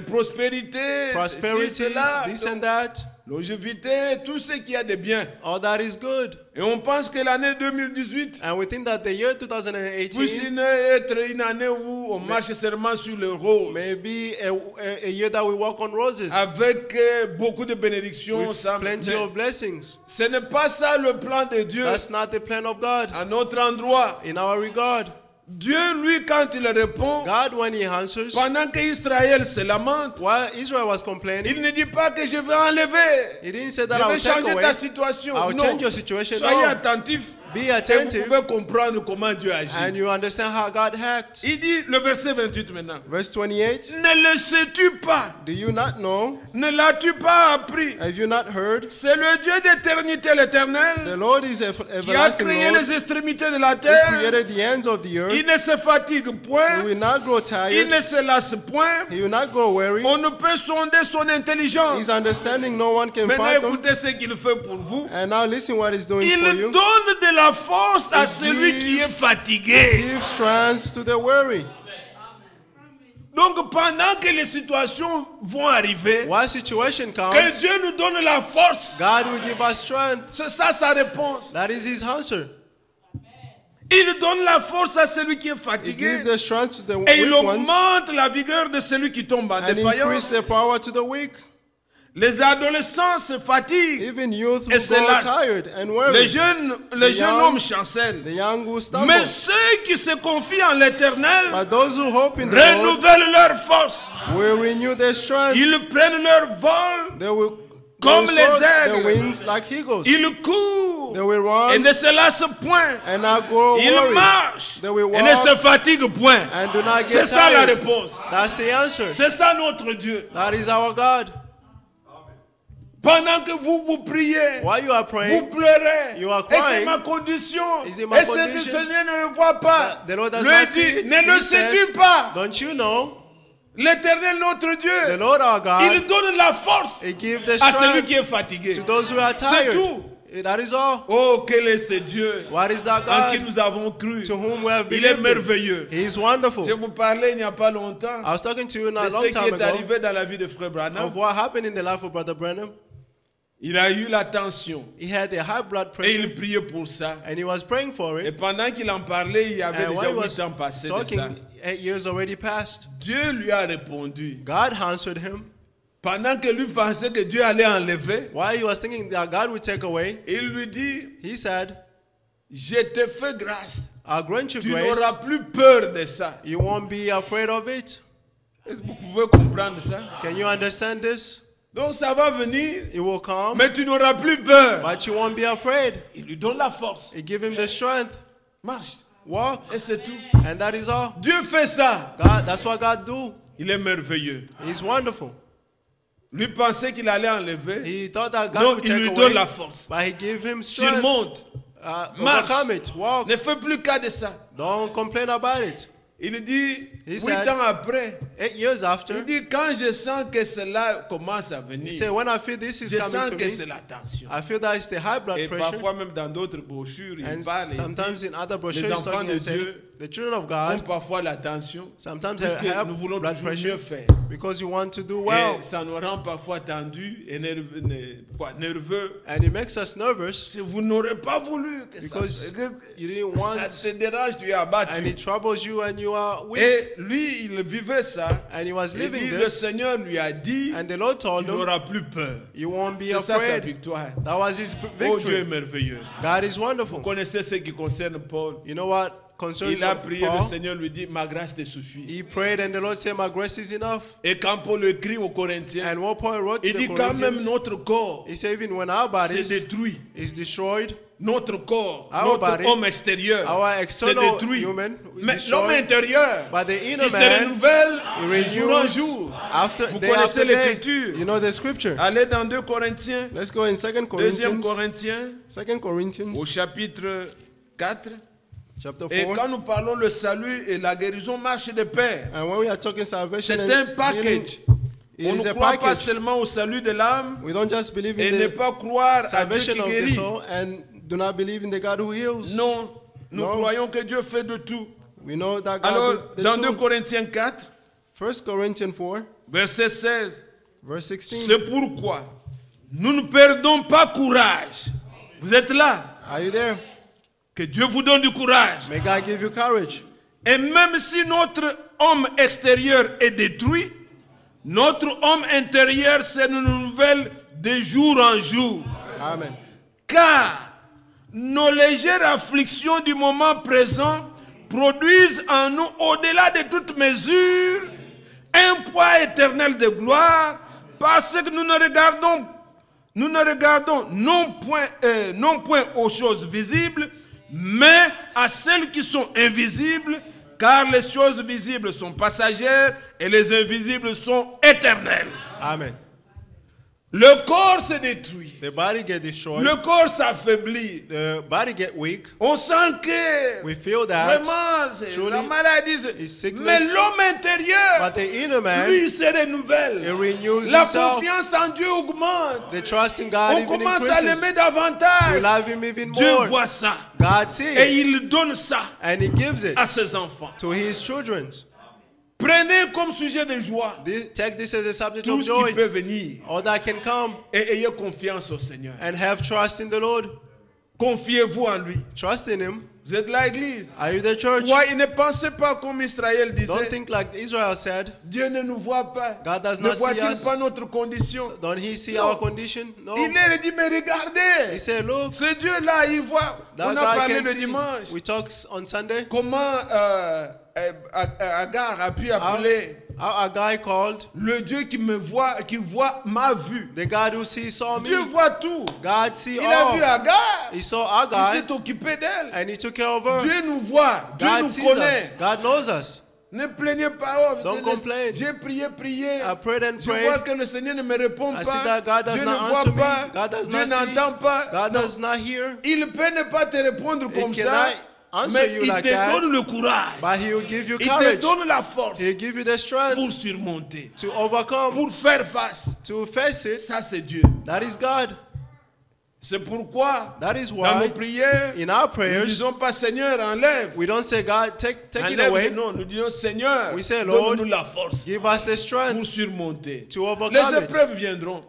prospérité, prosperity, ceci, cela, this and that, longévité, tout ce qu'il y a de bien. all that is good. Et on pense que l'année 2018 And we think that the year puisse 2018 être une année où on marche seulement sur le rose, may be a year that we walk on roses avec beaucoup de bénédictions. with sans- plenty Mais of blessings. ce n'est pas ça le plan de Dieu. That's not the plan of God. À notre endroit, In our regard, Dieu, lui, quand il répond, God, when He answers, pendant qu'Israël se lamente, while Israel was complaining, il ne dit pas que je vais enlever, He didn't say je that I vais will take changer away, ta situation. I will Non, change your situation. soyez No. attentifs Be et vous attentive pouvez comprendre comment Dieu agit. and you understand how God acts. Il dit, le verset 28 maintenant, Verse 28, ne le sais-tu pas, do you not know? ne l'as-tu pas appris? Have you not heard? C'est le Dieu d'éternité, The l'éternel, Lord is qui a everlasting créé Lord. les extrémités de la He terre. created the ends of the Il earth. ne se fatigue He point, will not grow il tired. ne se lasse point. He will not grow weary. On ne peut sonder son intelligence. His understanding no one can Maintenant, fathom. écoutez ce qu'il fait pour vous. And now listen what He's doing Il for you. donne de la force à He celui qui gives- est fatigué. Give strength to the weary. Donc, pendant que les situations vont arriver, While situation comes, que Dieu nous donne la force. God will give us strength. C'est ça sa réponse. That is His answer. Il donne la force à celui qui est He fatigué. gives the strength to the Et il weak ones. augmente la vigueur de celui qui tombe en And increase défaillance. the power to the weak. Les adolescents se fatiguent. Even youth Et will c'est grow là. tired and Les weary. jeunes young- hommes chancellent. The young will stumble. Mais ceux qui se confient en l'éternel But those who hope in the Lord renouvellent leur force. will renew their strength. Ils prennent leur vol. They will Comme they will les soar their aigles. wings like eagles. Ils courent They will et run ne se lassent point. and not grow Ils weary. marchent They will et ne se walk fatiguent point. and do not C'est get ça la tired. réponse. That's the answer. C'est ça notre Dieu. That is our God. Pendant que vous priez, While you are vous praying, pleurez. You are Et c'est crying. ma condition. Is it my Et c'est que le condition? Seigneur ne le voit pas. the Lord does Lui not see dit, it. ne le He said, sais-tu pas? don't you know? L'éternel notre The Dieu, Lord our il God, donne la force He gives the à celui strength qui est fatigué. to those who are C'est tired. tout. That is all. Oh, quel est ce Dieu What is that en qui God nous avons cru? to whom we have Il est believed? merveilleux. He is wonderful. Je vous parlais il n'y a pas longtemps I was talking to you de not a ce long qui time est ago arrivé dans la vie de Frère of Branham. what happened in the life of Brother Branham. Il a eu la tension He had a high blood et pressure il priait pour ça. and he was praying for Et it. pendant qu'il en parlait, il y avait And déjà while he was 8 ans passés de ça. talking, 8 years already passed. Dieu lui a répondu. God answered him. Pendant que lui pensait que Dieu allait enlever, While he was thinking that God would take away, il lui dit, he said, je te fais grâce. I'll grant you Tu grace. n'auras plus peur de ça. You won't be afraid of it. Est-ce que vous pouvez comprendre ça? Can you understand this? Donc ça va venir, It will come, mais tu n'auras plus peur. but you won't be afraid. Il lui donne la force. It give him the strength. Marche. Walk. Et c'est tout. And that is all. Dieu fait ça. God, that's what God do. Il est merveilleux. He's wonderful. Lui pensait qu'il allait enlever. He thought that God Non, would il lui take donne away, la force. but he gave him strength. Surmonte. Marche. Overcome it. Walk. Ne fais plus cas de ça. Don't complain about it. Il dit, He 8 said- ans après, 8 years il after, dit, quand je sens que cela commence à he venir, said, when I feel this is je coming sens to que me, c'est la tension. I feel that it's the high blood Et pressure. parfois même dans d'autres brochures, il And parle, il sometimes dit, in other brochures, les it's enfants talking de and saying, Dieu the children of ont God parfois la tension, sometimes puisque have nous voulons blood toujours pressure mieux faire. because you want to do well. Et ça nous rend parfois tendus et nerveux. And it makes us nervous Si vous n'aurez pas voulu que because ça, you didn't ça want, te dérange, tu es and abattu. it troubles you and you are weak. Et lui, il vivait ça. And he was Il living dit, le this, Seigneur lui a dit, and the Lord tu told him, n'auras plus peur. you won't be C'est ça sa afraid. victoire. That was his Oh, Dieu est victory. merveilleux. God is Vous wonderful. connaissez ce qui concerne Paul. You know what concerns Il a prié, le Paul? Seigneur lui dit, ma grâce te suffit. He prayed and the Lord said, my grace is enough. Et quand Paul écrit aux Corinthiens, And what Paul wrote to il the dit quand même Corinthians, notre corps he said, even when our c'est bodies détruit. is destroyed, Notre corps, Our notre body, homme extérieur, our c'est external détruit. human is Mais destroyed, l'homme intérieur, but the inner il se man, renouvelle he de jour en renews jour. after Vous day connaissez after day. l'écriture. You know the scripture. Allez dans 2 Corinthiens, Let's go in 2 deuxième Corinthians, Corinthiens, 2 Corinthians, au chapitre 4. chapter Et 4. quand nous parlons le salut et la guérison marchent de pair. And when we are talking salvation C'est and un healing, package. it On is ne a croit pas package. seulement au salut de l'âme We don't just believe et in ne the pas croire à Dieu salvation qui of the guérit. soul and do not believe in the God who heals. Non, nous Non. croyons que Dieu fait de tout. We know that God Alors, did the dans 2 two. Corinthiens 4, 1 Corinthians 4, verset 16, verse 16. c'est pourquoi nous ne perdons pas courage. Vous êtes là? Are you there? Que Dieu vous donne du courage. May God give you courage. Et même si notre homme extérieur est détruit, notre homme intérieur se renouvelle de jour en jour. Amen. Car nos légères afflictions du moment présent produisent en nous, au-delà de toute mesure, un poids éternel de gloire, parce que nous ne regardons non point aux choses visibles, mais à celles qui sont invisibles, car les choses visibles sont passagères et les invisibles sont éternelles. Amen. Le corps se détruit. The body get destroyed. Le corps s'affaiblit. The body get weak. On sent que We feel that. vraiment c'est truly la maladie. is sickness. Mais l'homme intérieur, But the inner man, lui, il se renouvelle. he renews La himself. confiance en Dieu augmente. The trust in God On even commence à increases. l'aimer We davantage. love him even Dieu more. voit ça. God sees Et it. il donne ça And he gives it à ses enfants. to his children. Prenez comme sujet de joie Take this as a subject tout of ce qui joy. peut venir. All that can come. Et ayez confiance au Seigneur. And have trust in the Lord. Confiez-vous en lui. Trust in him. Vous êtes là, Église. Are you the church? Ouais, ne pensez pas comme Israël Don't disait. think like Israel said. Dieu ne nous voit pas. God does Ne not see voit-il us. pas notre condition? Don't he see No. our condition? No. Il est dit, mais regardez. He said, look, Ce Dieu-là, il voit. that On a guy parlé can le see. dimanche. We talked on Sunday. Comment Agar a pu appeler A guy called le Dieu qui me voit, qui voit ma vue. the God who sees saw me. Dieu voit tout. God see Il a vu all. Agar. He saw Il Agar s'est occupé d'elle. and he took care of her. Dieu nous voit. Dieu God nous sees us. connaît. God knows us. Ne plaignez pas. Oh, Don't complain. J'ai prié. I prayed and Je vois prayed. que le Seigneur ne me répond I see pas. that God does Dieu not ne voit answer me. pas. God does Dieu not see. n'entend pas. God Non. does not hear. Il peut ne pas te répondre comme ça, cannot answer mais you il like te that. donne le courage. But he will give you Il te courage. donne la force He'll give you the strength pour surmonter, to overcome, pour faire face. to face it. Ça, c'est Dieu. That is God. C'est pourquoi, That is dans nos why prières, in our nous ne prayers, disons pas Seigneur, enlève. we don't say, God, take it Enlève, away. non, nous disons Seigneur, We say, Lord, donne-nous la force Give us the pour strength surmonter. to overcome Les it. épreuves viendront.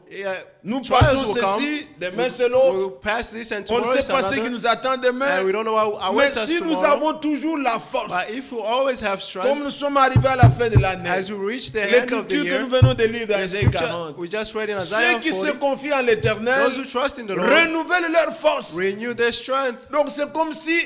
Nous Trials passons will come. ceci, demain c'est l'autre. We'll pass this and On tomorrow ne is sait pas ce qui another. nous attend demain. And we don't know what Mais awaits us si nous tomorrow. avons toujours la force, But if we always have comme strength, nous sommes arrivés à la fin de l'année, as we reach the end of the l'écriture que year, nous venons de lire dans the Isaïe scripture 40, we just read in ceux Isaiah qui se 40, confient en l'Éternel those who trust in the Lord renouvellent leur force. renew their strength. Donc c'est comme si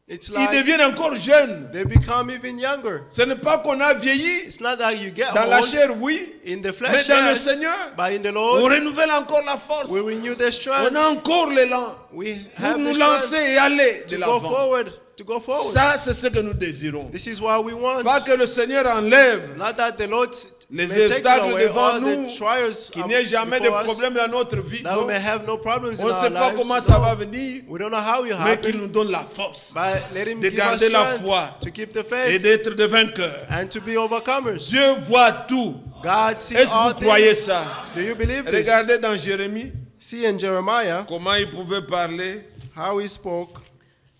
It's ils like deviennent encore jeunes. they become even younger. Ce n'est pas qu'on a vieilli It's not that you get dans la old chair, oui, in the mais flesh, dans le yes, Seigneur, but in the on Lord, renouvelle encore la force. we renew their On strength. a encore l'élan We pour have nous the lancer strength et aller de to go l'avant. forward, to go forward. Ça, c'est ce que nous désirons. This is what we want. Pas que le Seigneur enlève Not that the Lord les may take obstacles away devant all nous, the trials qu'il n'y ait jamais de before us, problème dans notre vie. that Non. we may have no problems in On ne our sait pas lives. comment ça No. va venir, We don't know how it mais qu'il happened, nous donne la force but let Him de give us garder la strength foi to keep the et faith d'être de vainqueurs. and to be overcomers. Dieu voit tout. God sees Est-ce que all vous croyez things. ça? Do you believe this? Regardez dans Jérémie See in Jeremiah comment il pouvait parler. how he spoke.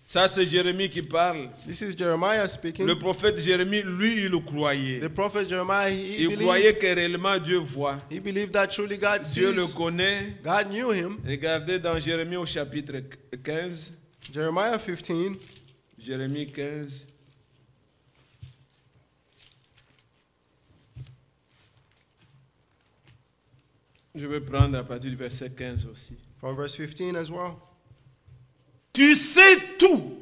Ça, c'est Jérémie qui parle. This is Jeremiah speaking. Le prophète Jérémie, lui, il le croyait. The prophet Jeremiah, he Il believed. croyait que réellement Dieu voit. He believed that truly God Dieu le sees. connaît. God knew him. Regardez dans Jérémie au chapitre 15. Jeremiah 15. Jérémie 15. Je vais prendre à partir du verset 15 aussi. From verse 15 as well. Tu sais tout.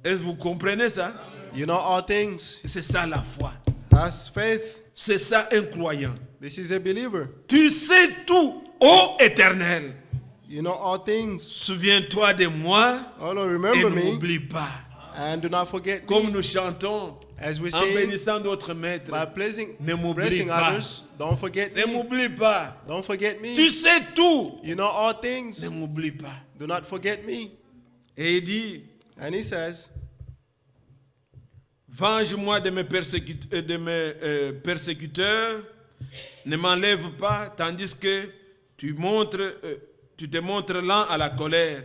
Est-ce que vous comprenez ça? You know all things. C'est ça la foi. That's faith. C'est ça un croyant. This is a believer. Tu sais tout, ô Éternel. You know all things. Souviens-toi de moi Oh Lord, et remember ne me m'oublie pas. and do not forget Comme me. nous chantons As we en sing, bénissant d'autres maîtres. by blessing, Ne m'oublie blessing pas. others, don't forget Ne me. m'oublie pas. Don't forget Tu me. sais tout. You know all Ne things. m'oublie pas. Do not forget me. Et il dit, And he says, venge-moi de mes persécuteurs, ne m'enlève pas, tandis que tu te montres lent à la colère.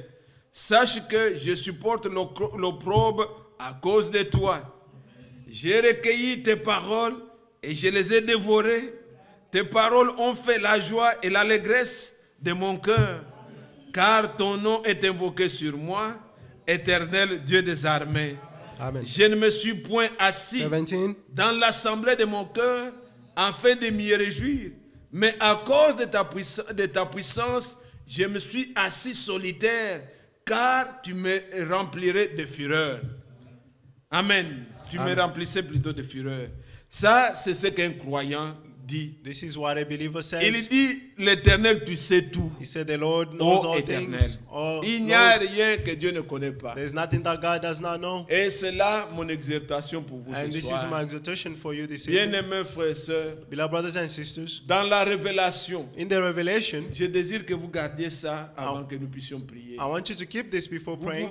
Sache que je supporte l'opprobre à cause de toi. J'ai recueilli tes paroles et je les ai dévorées. Tes paroles ont fait la joie et l'allégresse de mon cœur, car ton nom est invoqué sur moi, Éternel Dieu des armées. Amen. Je ne me suis point assis 17. dans l'assemblée de mon cœur afin de m'y réjouir, mais à cause de ta puissance, je me suis assis solitaire, car tu me remplirais de fureur. Amen. Tu me remplissais plutôt de fureur. Ça, c'est ce qu'un croyant dit. This is what a believer Il says. dit, l'Éternel, tu sais tout. He said, the Lord knows Ô all Éternel. things. Oh, Il n'y a Lord, rien que Dieu ne connaît pas. there's nothing that God does not know. Et c'est là mon exhortation pour vous And ce this is my soir. exhortation for you this evening. Bien-aimés frères et sœurs, Beloved brothers and sisters, dans la révélation, in the revelation, je désire que vous gardiez ça avant que nous puissions prier. I want you to keep this before praying.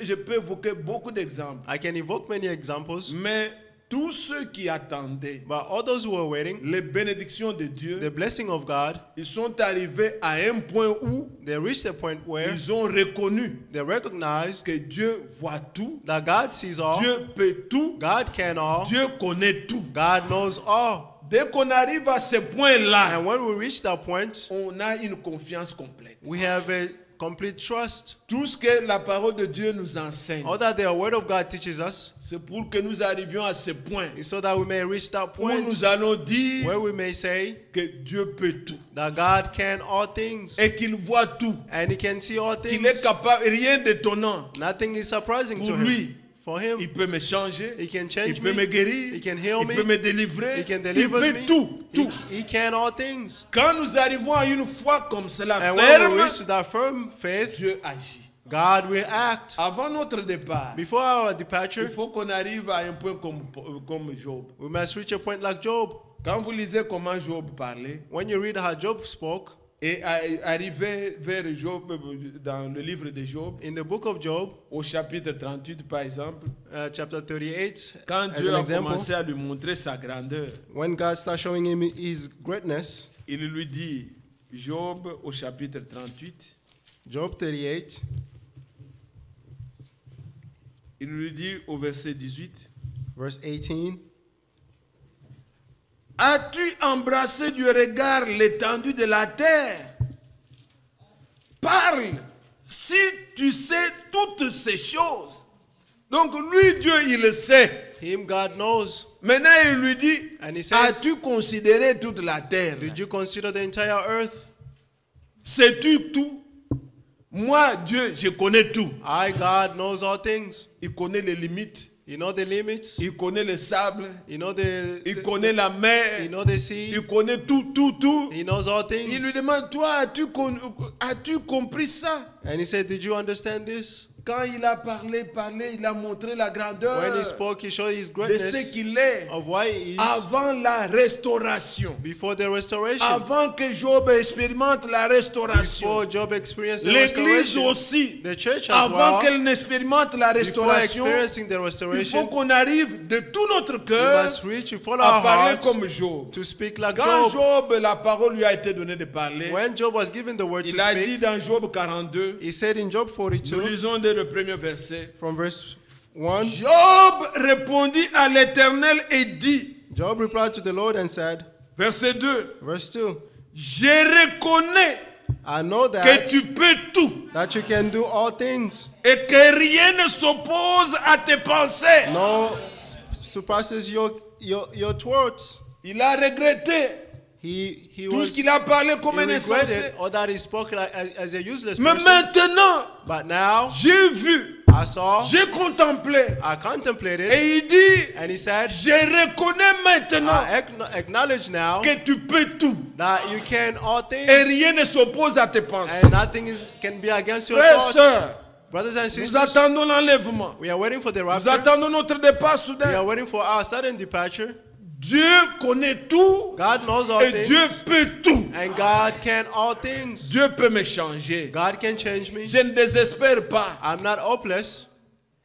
Je peux évoquer beaucoup d'exemples, I can evoke many examples, mais tous ceux qui attendaient but all those who were waiting, les bénédictions de the Dieu, blessing of God, ils sont arrivés à un point où they reached a point where ils ont reconnu they recognized que Dieu voit tout, that God sees all, Dieu peut tout, God can all, Dieu connaît tout. God knows all. Dès qu'on arrive à ce point-là, And when we reach that point, on a une confiance complète. we have a complete trust. Tout ce que la parole de Dieu nous enseigne, All that the word of God teaches us c'est pour que nous arrivions à ce point is so that we may reach that où point nous allons dire where we may say que Dieu peut tout that God can all things et qu'il voit tout, and he can see all qu'il est things. capable, rien d'étonnant. Nothing is surprising Pour to him. lui, For him, il peut me changer, he can il change peut me me, guérir, he can heal il me, peut me délivrer, he can il deliver peut me, tout, tout. he can all things. Quand nous arrivons à une foi comme cela And when we ferme, reach to that firm faith, Dieu agit. God will act. Avant notre départ, Before our il departure, faut qu'on arrive à un point comme Job. we must reach a point like Job. Quand vous lisez comment Job parlait, When you read how Job spoke et arrivé vers Job, dans le livre de Job, in the book of Job, au chapitre 38 par exemple, chapter 38, quand as Dieu an a example, commencé à lui montrer sa grandeur, when God starts showing him his greatness, il lui dit, Job au chapitre 38. Job 38, Il lui dit au verset 18, verse 18. as-tu embrassé du regard l'étendue de la terre? Parle, si tu sais toutes ces choses. Donc lui, Dieu, il le sait. Him God knows. Maintenant, il lui dit, And he says, as-tu considéré toute la terre? did you consider the entire earth? Sais-tu tout? Moi, Dieu, je connais tout. I, God, knows all things. Il connaît les limites. You know the limits. Il connaît le sable. You know Il connaît la mer. you know the sea. Il connaît tout, tout, tout. He knows all Il things. lui demande, toi, as-tu compris ça? And he said, did you understand this? Quand il a parlé, il a montré la grandeur When he spoke, he showed his de ce greatness qu'il est of why he is avant la restauration. before the restoration. Avant que Job expérimente la restauration. Before Job experienced the L'église restoration. aussi, The church as avant well, qu'elle n'expérimente la before restauration, experiencing the il faut restoration, qu'on arrive de tout notre we cœur must reach with all à our parler hearts comme Job. to speak like Quand Job. Job, la parole lui a été donnée de parler, When Job was given the word to il a dit speak, dans Job 42, he said in Job nous 42, lisons dès le premier verset, from verse 1, Job répondit à l'Éternel et dit, Job replied to the Lord and said, verset 2, verse 2, je reconnais I know que that, tu peux tout that you can do all things. et que rien ne s'oppose à tes pensées. No surpasses your thoughts. Il a regretté He tout was ce qu'il a parlé comme he un insensé. regretted all that he spoke like, as a useless Mais person. maintenant, But now j'ai vu, I saw, j'ai contemplé. I contemplated, Et il dit, and he said, je reconnais maintenant I acknowledge now que tu peux tout. that you can all things, Et rien ne s'oppose à tes pensées. and nothing can be against your Frères, thoughts. sœurs, Brothers and nous sisters, attendons l'enlèvement. we are waiting for the Nous rapture. attendons notre départ We are soudain. waiting for our sudden departure. Dieu connaît tout God knows all et Dieu things, peut tout. and God can all things. Dieu peut me changer. God can change me. Je ne désespère pas. I'm not hopeless.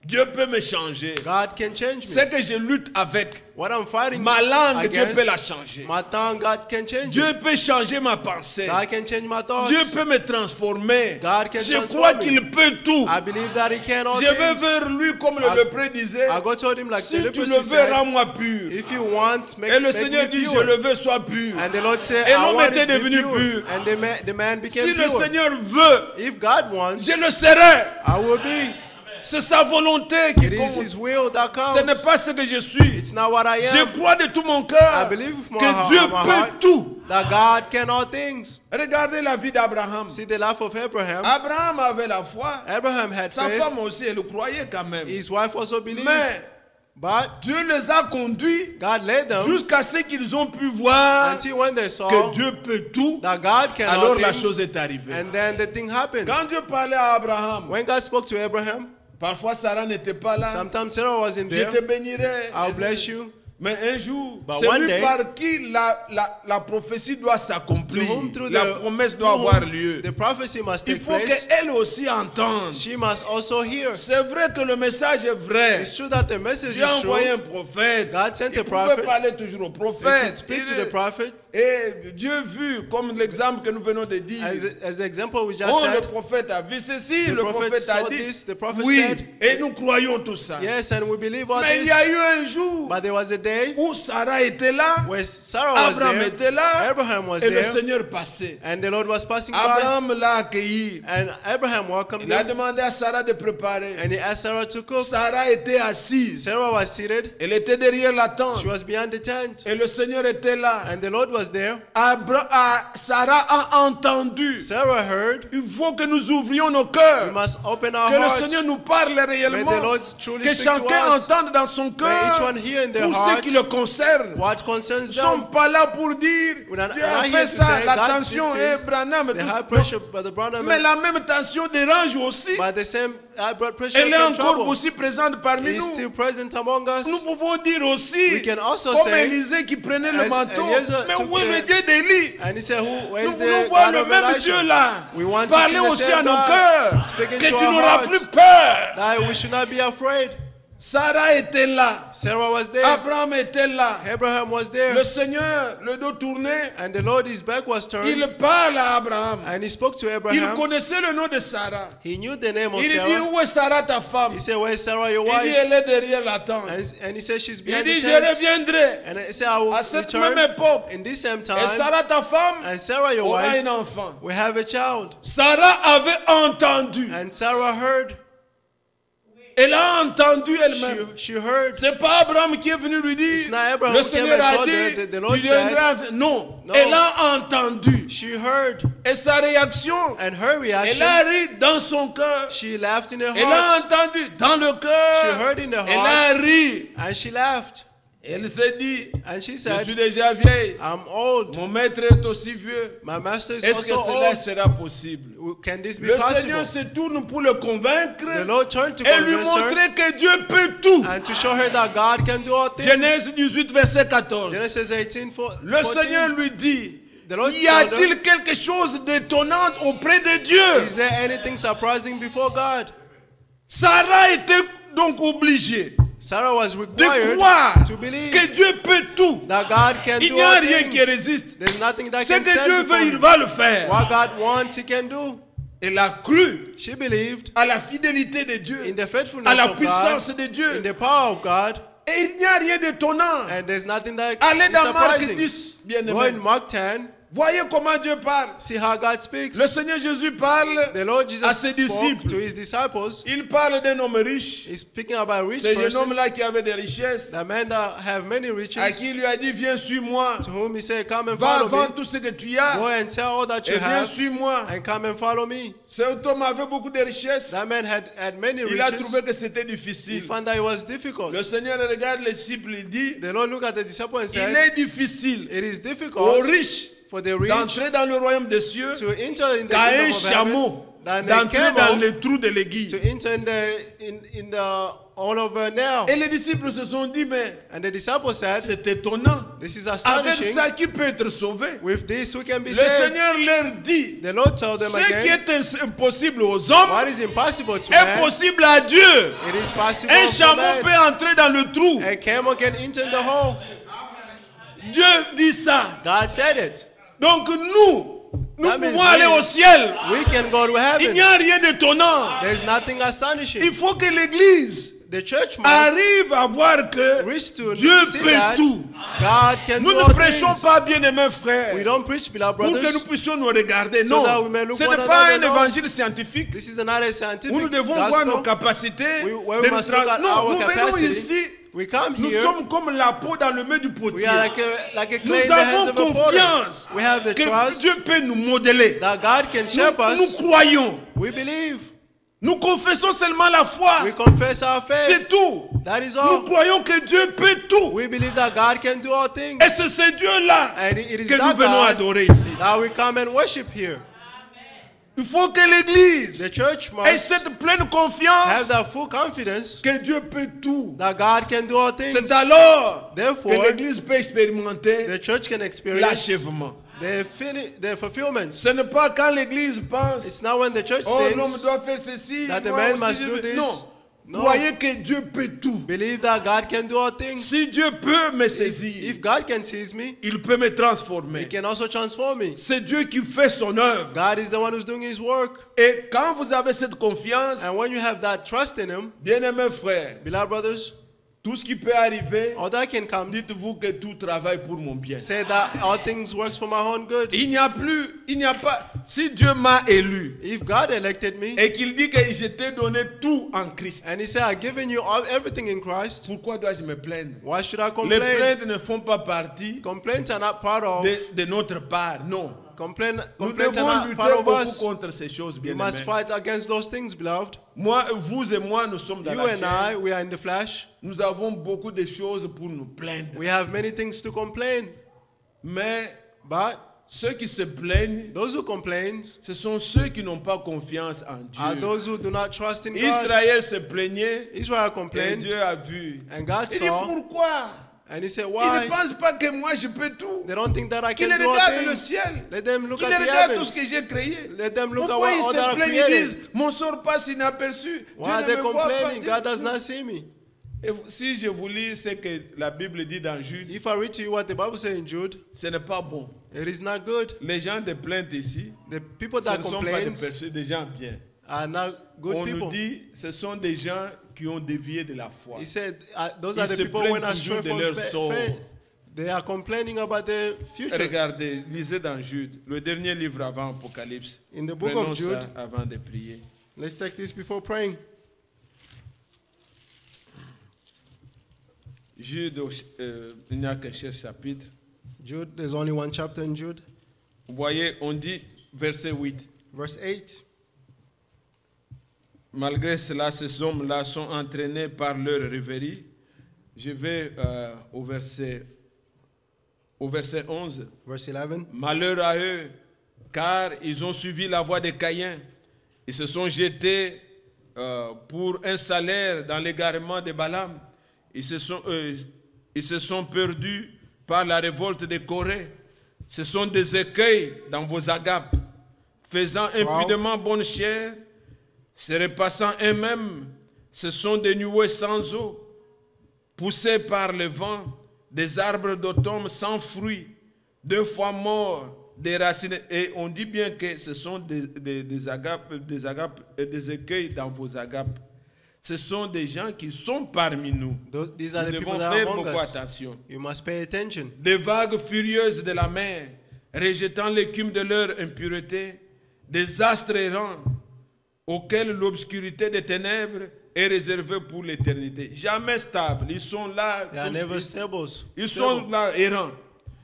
Dieu peut me changer. God can change me. Ce que je lutte avec, What I'm fighting ma langue, Dieu against, peut la changer. my tongue, God can change Dieu it. peut changer ma pensée. God can change my thoughts. Dieu peut me transformer. God can Je transform crois me. qu'il peut tout. I believe that He can all Je vais things. vers lui comme le lépreux disait. I go told him like Si the tu leprosy le veux, said, rends-moi pur. if you want, make, Et le make Seigneur me dit, je pure. le veux, sois pur. And the Lord said, Et I l'homme want était it to be devenu pure. pur. And the man became Si le pure. Seigneur veut, If God wants, je le serai. I will be. C'est sa volonté qui It is compte. His will that Ce n'est counts. pas ce que je suis. It's not what I Je am. crois de tout mon I cœur believe with my que Dieu my peut heart tout. that God can all things. Regardez la vie d'Abraham. See the life of Abraham. Abraham avait la foi. Abraham had Sa faith. femme aussi, elle croyait quand même. His wife also believed. Mais But Dieu les a conduits God led them jusqu'à ce qu'ils ont pu voir until when they saw que Dieu peut tout. that God can Alors all la things. chose est arrivée. And then the thing happened. Quand Dieu parlait à Abraham, When God spoke to Abraham, parfois Sarah n'était pas là. sometimes Sarah wasn't Je there. te bénirai. I'll bless you. Mais un jour, But celui one day, par qui la prophétie doit To s'accomplir, whom through la the, promesse to doit whom avoir lieu, the prophecy must il take faut place. qu'elle aussi entende. She must also hear. C'est vrai que le message est vrai. It's true that the message Dieu a is true. envoyé un prophète. God sent Il a pouvait prophet. parler toujours au He prophète. could speak to the prophet. Et Dieu vu, comme l'exemple que nous venons de dire. As the example we just Oh, le said, prophète a vu ceci, the le prophet prophète a saw dit. this, the prophet Oui, said, et nous croyons tout ça. yes, and we believe all Mais il this. y a eu un jour But there was a day où Sarah était là, where Sarah was Abraham there, était là, Abraham was et le there, Seigneur passait. and the Lord was passing by, Abraham l'a accueilli. and Abraham welcomed Il a him, demandé à Sarah de préparer. and he asked Sarah to cook. Sarah était assise. Sarah was seated. Elle était derrière la tente. She was behind the tent, Et le Seigneur était là. and the Lord was there. Sarah a entendu. Sarah heard. Il faut que nous ouvrions nos We cœurs. must open our Que le hearts. Seigneur nous parle May réellement. the Lord truly Que speak to chacun us. entende dans son May each cœur one hear in their pour ce heart qui le concerne. what concerns Ils ne sont them. pas là pour dire We're not Dieu a here fait to ça, say la God tension did est this, Branham. The tout high ça. pressure, Brother Branham, Mais la même tension dérange aussi. but the same high blood pressure Elle est can encore trouble. aussi présente parmi Is nous. still present among us. Nous pouvons dire aussi, We can also comme say, Élisée qui prenait le as manteau, Eliezer mais took où est le the- Dieu d'Élie? And he said, where Nous is voulons the voir God le of même Elijah? Dieu là. We want Parler to see the aussi same à nos God cœurs. speaking Que to tu our n'auras hearts. plus peur. That we should not be afraid. Sarah était là. Sarah was there. Abraham était là. Abraham was there. Le Seigneur, le dos tourné, And the Lord, his back was turned. il parle à Abraham. And he spoke to Il Abraham. connaissait le nom de Sarah. He knew the name of Il dit, Sarah. où est Sarah ta femme? He said, where is Sarah, your Il dit, wife? elle est derrière la tente. And he said, she's Il behind dit, the je tent. reviendrai And he said, I will à cette return même époque. in this same Et time. Sarah ta femme And Sarah, your aura wife, un enfant. will have a child. Sarah avait entendu. And Sarah heard. Elle a entendu elle-même. She heard. C'est pas Abraham qui est venu lui dire. It's not Abraham Le who came Seigneur and a told dit, her, the Lord tu viendras. Non, elle a entendu. She heard. Et sa réaction, And her elle reaction, a ri dans son cœur. she laughed in her Elle a heart. entendu dans le She cœur. heard in her Elle a heart. ri. And she laughed. Elle s'est dit, And she je said, suis déjà vieille. I'm old. Mon maître est aussi vieux. My master is Est-ce que also cela old. sera possible? Can this be Le Seigneur possible? se tourne pour le convaincre The Lord turned to et lui convince her montrer que Dieu peut tout. and to show her that God can do all things. Genèse 18, verset 14. Genesis 18, Le Seigneur lui dit, The Lord y told her, a-t-il quelque chose d'étonnant auprès de Dieu? is there anything surprising before God? Sarah était donc obligée Sarah was de required croire to believe que Dieu peut tout. that God can Il do n'y a all rien things. qui résiste. There's nothing that Ce can que Dieu stand before veut, il him. va le faire. What God wants, he can do. Elle a cru She believed à la fidélité de in Dieu, the à faithfulness la of God, puissance de in Dieu. the power of God, Et il n'y a rien d'étonnant. and there's nothing that Allez is dans Marc surprising. 10, bien Go in aimé. Mark 10, Voyez comment Dieu parle. see how God speaks. Le Seigneur Jésus parle The Lord à Jesus ses spoke disciples. to his disciples. Il parle d'un homme riche. He's speaking about a rich Ce jeune person, homme-là qui avait des richesses, the man that have many à riches, qui il lui a dit, viens, suis-moi. to whom he said, come and Va follow vendre me. tout ce que tu Go as and sell all that you et viens, have suis-moi. and come and follow me. Cet homme avait beaucoup de richesses. That man had many Il a riches. trouvé que c'était He difficile. found that it was difficult. Le Seigneur regarde les disciples, il dit, The Lord looked at the disciples and il said, est difficile it is aux difficult riches for the rich d'entrer dans le royaume des cieux to enter in the qu'à un kingdom of chameau heaven than d'entrer a dans camel les trous de l'aiguille. to enter in the all over nail. Et les disciples se sont dit, mais And the disciples said, c'est étonnant. this is Avec astonishing. ça, qui peut être sauvé? With this we can be Le saved. Seigneur leur dit, The Lord told them ce qui again, est impossible aux hommes what is impossible to est man, possible à Dieu. it is possible Un for chameau man. peut entrer dans le trou. A camel can enter in the hole. Dieu dit ça. God said it. Donc nous That means pouvons aller we- au ciel. We can go to Il n'y heaven. a rien d'étonnant. There's nothing astonishing. Il faut que l'Église The church must arrive à voir que reach to Dieu see peut that tout. God can Nous do ne all prêchons things. pas, bien-aimés frères, We don't preach, beloved pour que nous brothers. puissions nous regarder. So that Non, we may look ce one n'est pas un another, no. évangile scientifique This is not a scientific où nous devons voir nos gospel. capacités. We de nous must look at non, our nous venons capacity. ici. We come Nous here. sommes comme la peau dans le main du We potier. are like a clay Nous in the hands avons of a potter. confiance We have the que trust Dieu peut nous modeler. that God can Nous, shape nous us. croyons. We believe. Nous confessons seulement la foi. We confess our faith. C'est tout. That is Nous all. croyons que Dieu peut tout. We believe that God can do all things. Et c'est ce Dieu-là And it is que nous that venons God adorer ici. that we come and worship here. Il faut que l'Église The church ait must cette pleine have confiance that full confidence que Dieu peut tout. that God can do all things. C'est alors que Therefore, l'Église peut expérimenter the church can experience l'achèvement. the fulfillment. Ce n'est pas quand l'Église pense, It's not when the church oh l'homme thinks doit faire ceci, that the moi man aussi must je do veux. this. Non. No. Croyez que Dieu peut tout. Believe that God can do all things. Si Dieu peut me If saisir, God can seize me, il peut me He transformer. can also transform me. C'est Dieu qui fait son œuvre. God is the one who's doing His work. Et quand vous avez cette confiance, And when you have that trust in Him, bien-aimés frères, beloved brothers, tout ce qui peut arriver, all that can come, dites-vous que tout travaille pour mon bien. say that all things works for my own good. Il n'y a pas, si Dieu m'a élu If God elected me, et qu'il dit que je t'ai donné tout en Christ, and He said, I've given you everything in Christ, pourquoi dois-je me plaindre? why should I Les complain? plaintes ne font pas partie Complaints are not part of, de notre part, non. Nous complaints devons are not lutter part of beaucoup us. contre ces choses, We must bien-aimés. fight against those things, beloved. Moi, vous et moi, nous sommes dans You la and I, chair. we are in the flesh. Nous avons beaucoup de choses pour nous plaindre. We have many things to complain. Mais But ceux qui se plaignent, those who complain ce sont ceux qui n'ont pas confiance en are Dieu. those who do not trust in God. Israël se plaignait Israel et complained, Dieu a vu. and God Il dit saw, pourquoi? and He said, Ils ne why? pensent pas que moi je peux tout. They don't think that I Qu'ils can do all regardent le things. ciel. Let them look Qu'ils at the regardent tout ce heavens. que j'ai créé. Let them look at Pourquoi ils all that se I plaignent, ils created. disent, mon sort passe inaperçu. Why are Dieu they ne me voit pas. complaining? God does not see me. Et si je vous lis ce que la Bible dit dans Jude, If I read to you what the Bible says in Jude, ce n'est pas bon. it is not good. Les gens de plainte ici, The people ce that ne sont pas des complain personnes, des gens bien. are not good On nous people. dit, ce sont des gens qui ont dévié de la foi. He said, those Ils are the se people plaignent when astray toujours de from leur sort. faith. They are complaining about their future. Regardez, lisez dans Jude, le dernier livre avant Apocalypse. In the book Prenons of Jude, ça avant de prier. let's take this before praying. Jude, il n'y a qu'un seul chapitre. Jude, there's only one chapter in Jude. Vous voyez, on dit verset 8. Verse 8. Malgré cela, ces hommes-là sont entraînés par leur rêverie. Je vais au verset 11. Verse 11. Malheur à eux, car ils ont suivi la voie de Caïn. Ils se sont jetés pour un salaire dans l'égarement de Balaam. Ils se sont perdus par la révolte de Corée. Ce sont des écueils dans vos agapes, faisant impudemment bonne chère, se repassant eux-mêmes. Ce sont des nuées sans eau, poussés par le vent, des arbres d'automne sans fruits, 2 fois morts, des racines. Et on dit bien que ce sont des agapes et des écueils dans vos agapes. Ce sont des gens qui sont parmi nous. These are Nous the people devons that are faire among beaucoup us. attention. You must pay attention. Des vagues furieuses de la mer, rejetant l'écume de leur impureté, des astres errants auxquels l'obscurité des ténèbres est réservée pour l'éternité. Jamais stables. Ils sont là. They are never stable. Ils sont là errants.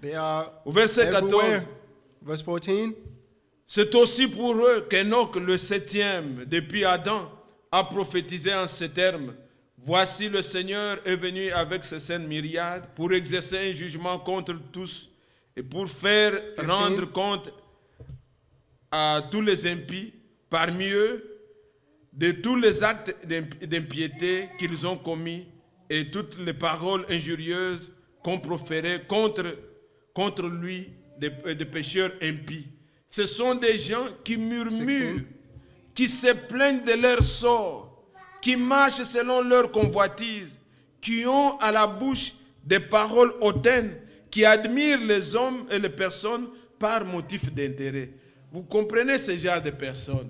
They are Au verset 14. everywhere. Verse 14. C'est aussi pour eux qu'Enoch, le 7e depuis Adam, a prophétisé en ces termes. Voici le Seigneur est venu avec ses saintes myriades pour exercer un jugement contre tous et pour faire rendre compte à tous les impies parmi eux de tous les actes d'impiété qu'ils ont commis et toutes les paroles injurieuses qu'on proférait contre lui des pécheurs impies. Ce sont des gens qui murmurent, qui se plaignent de leur sort, qui marchent selon leur convoitise, qui ont à la bouche des paroles hautaines, qui admirent les hommes et les personnes par motif d'intérêt. Vous comprenez ce genre de personnes?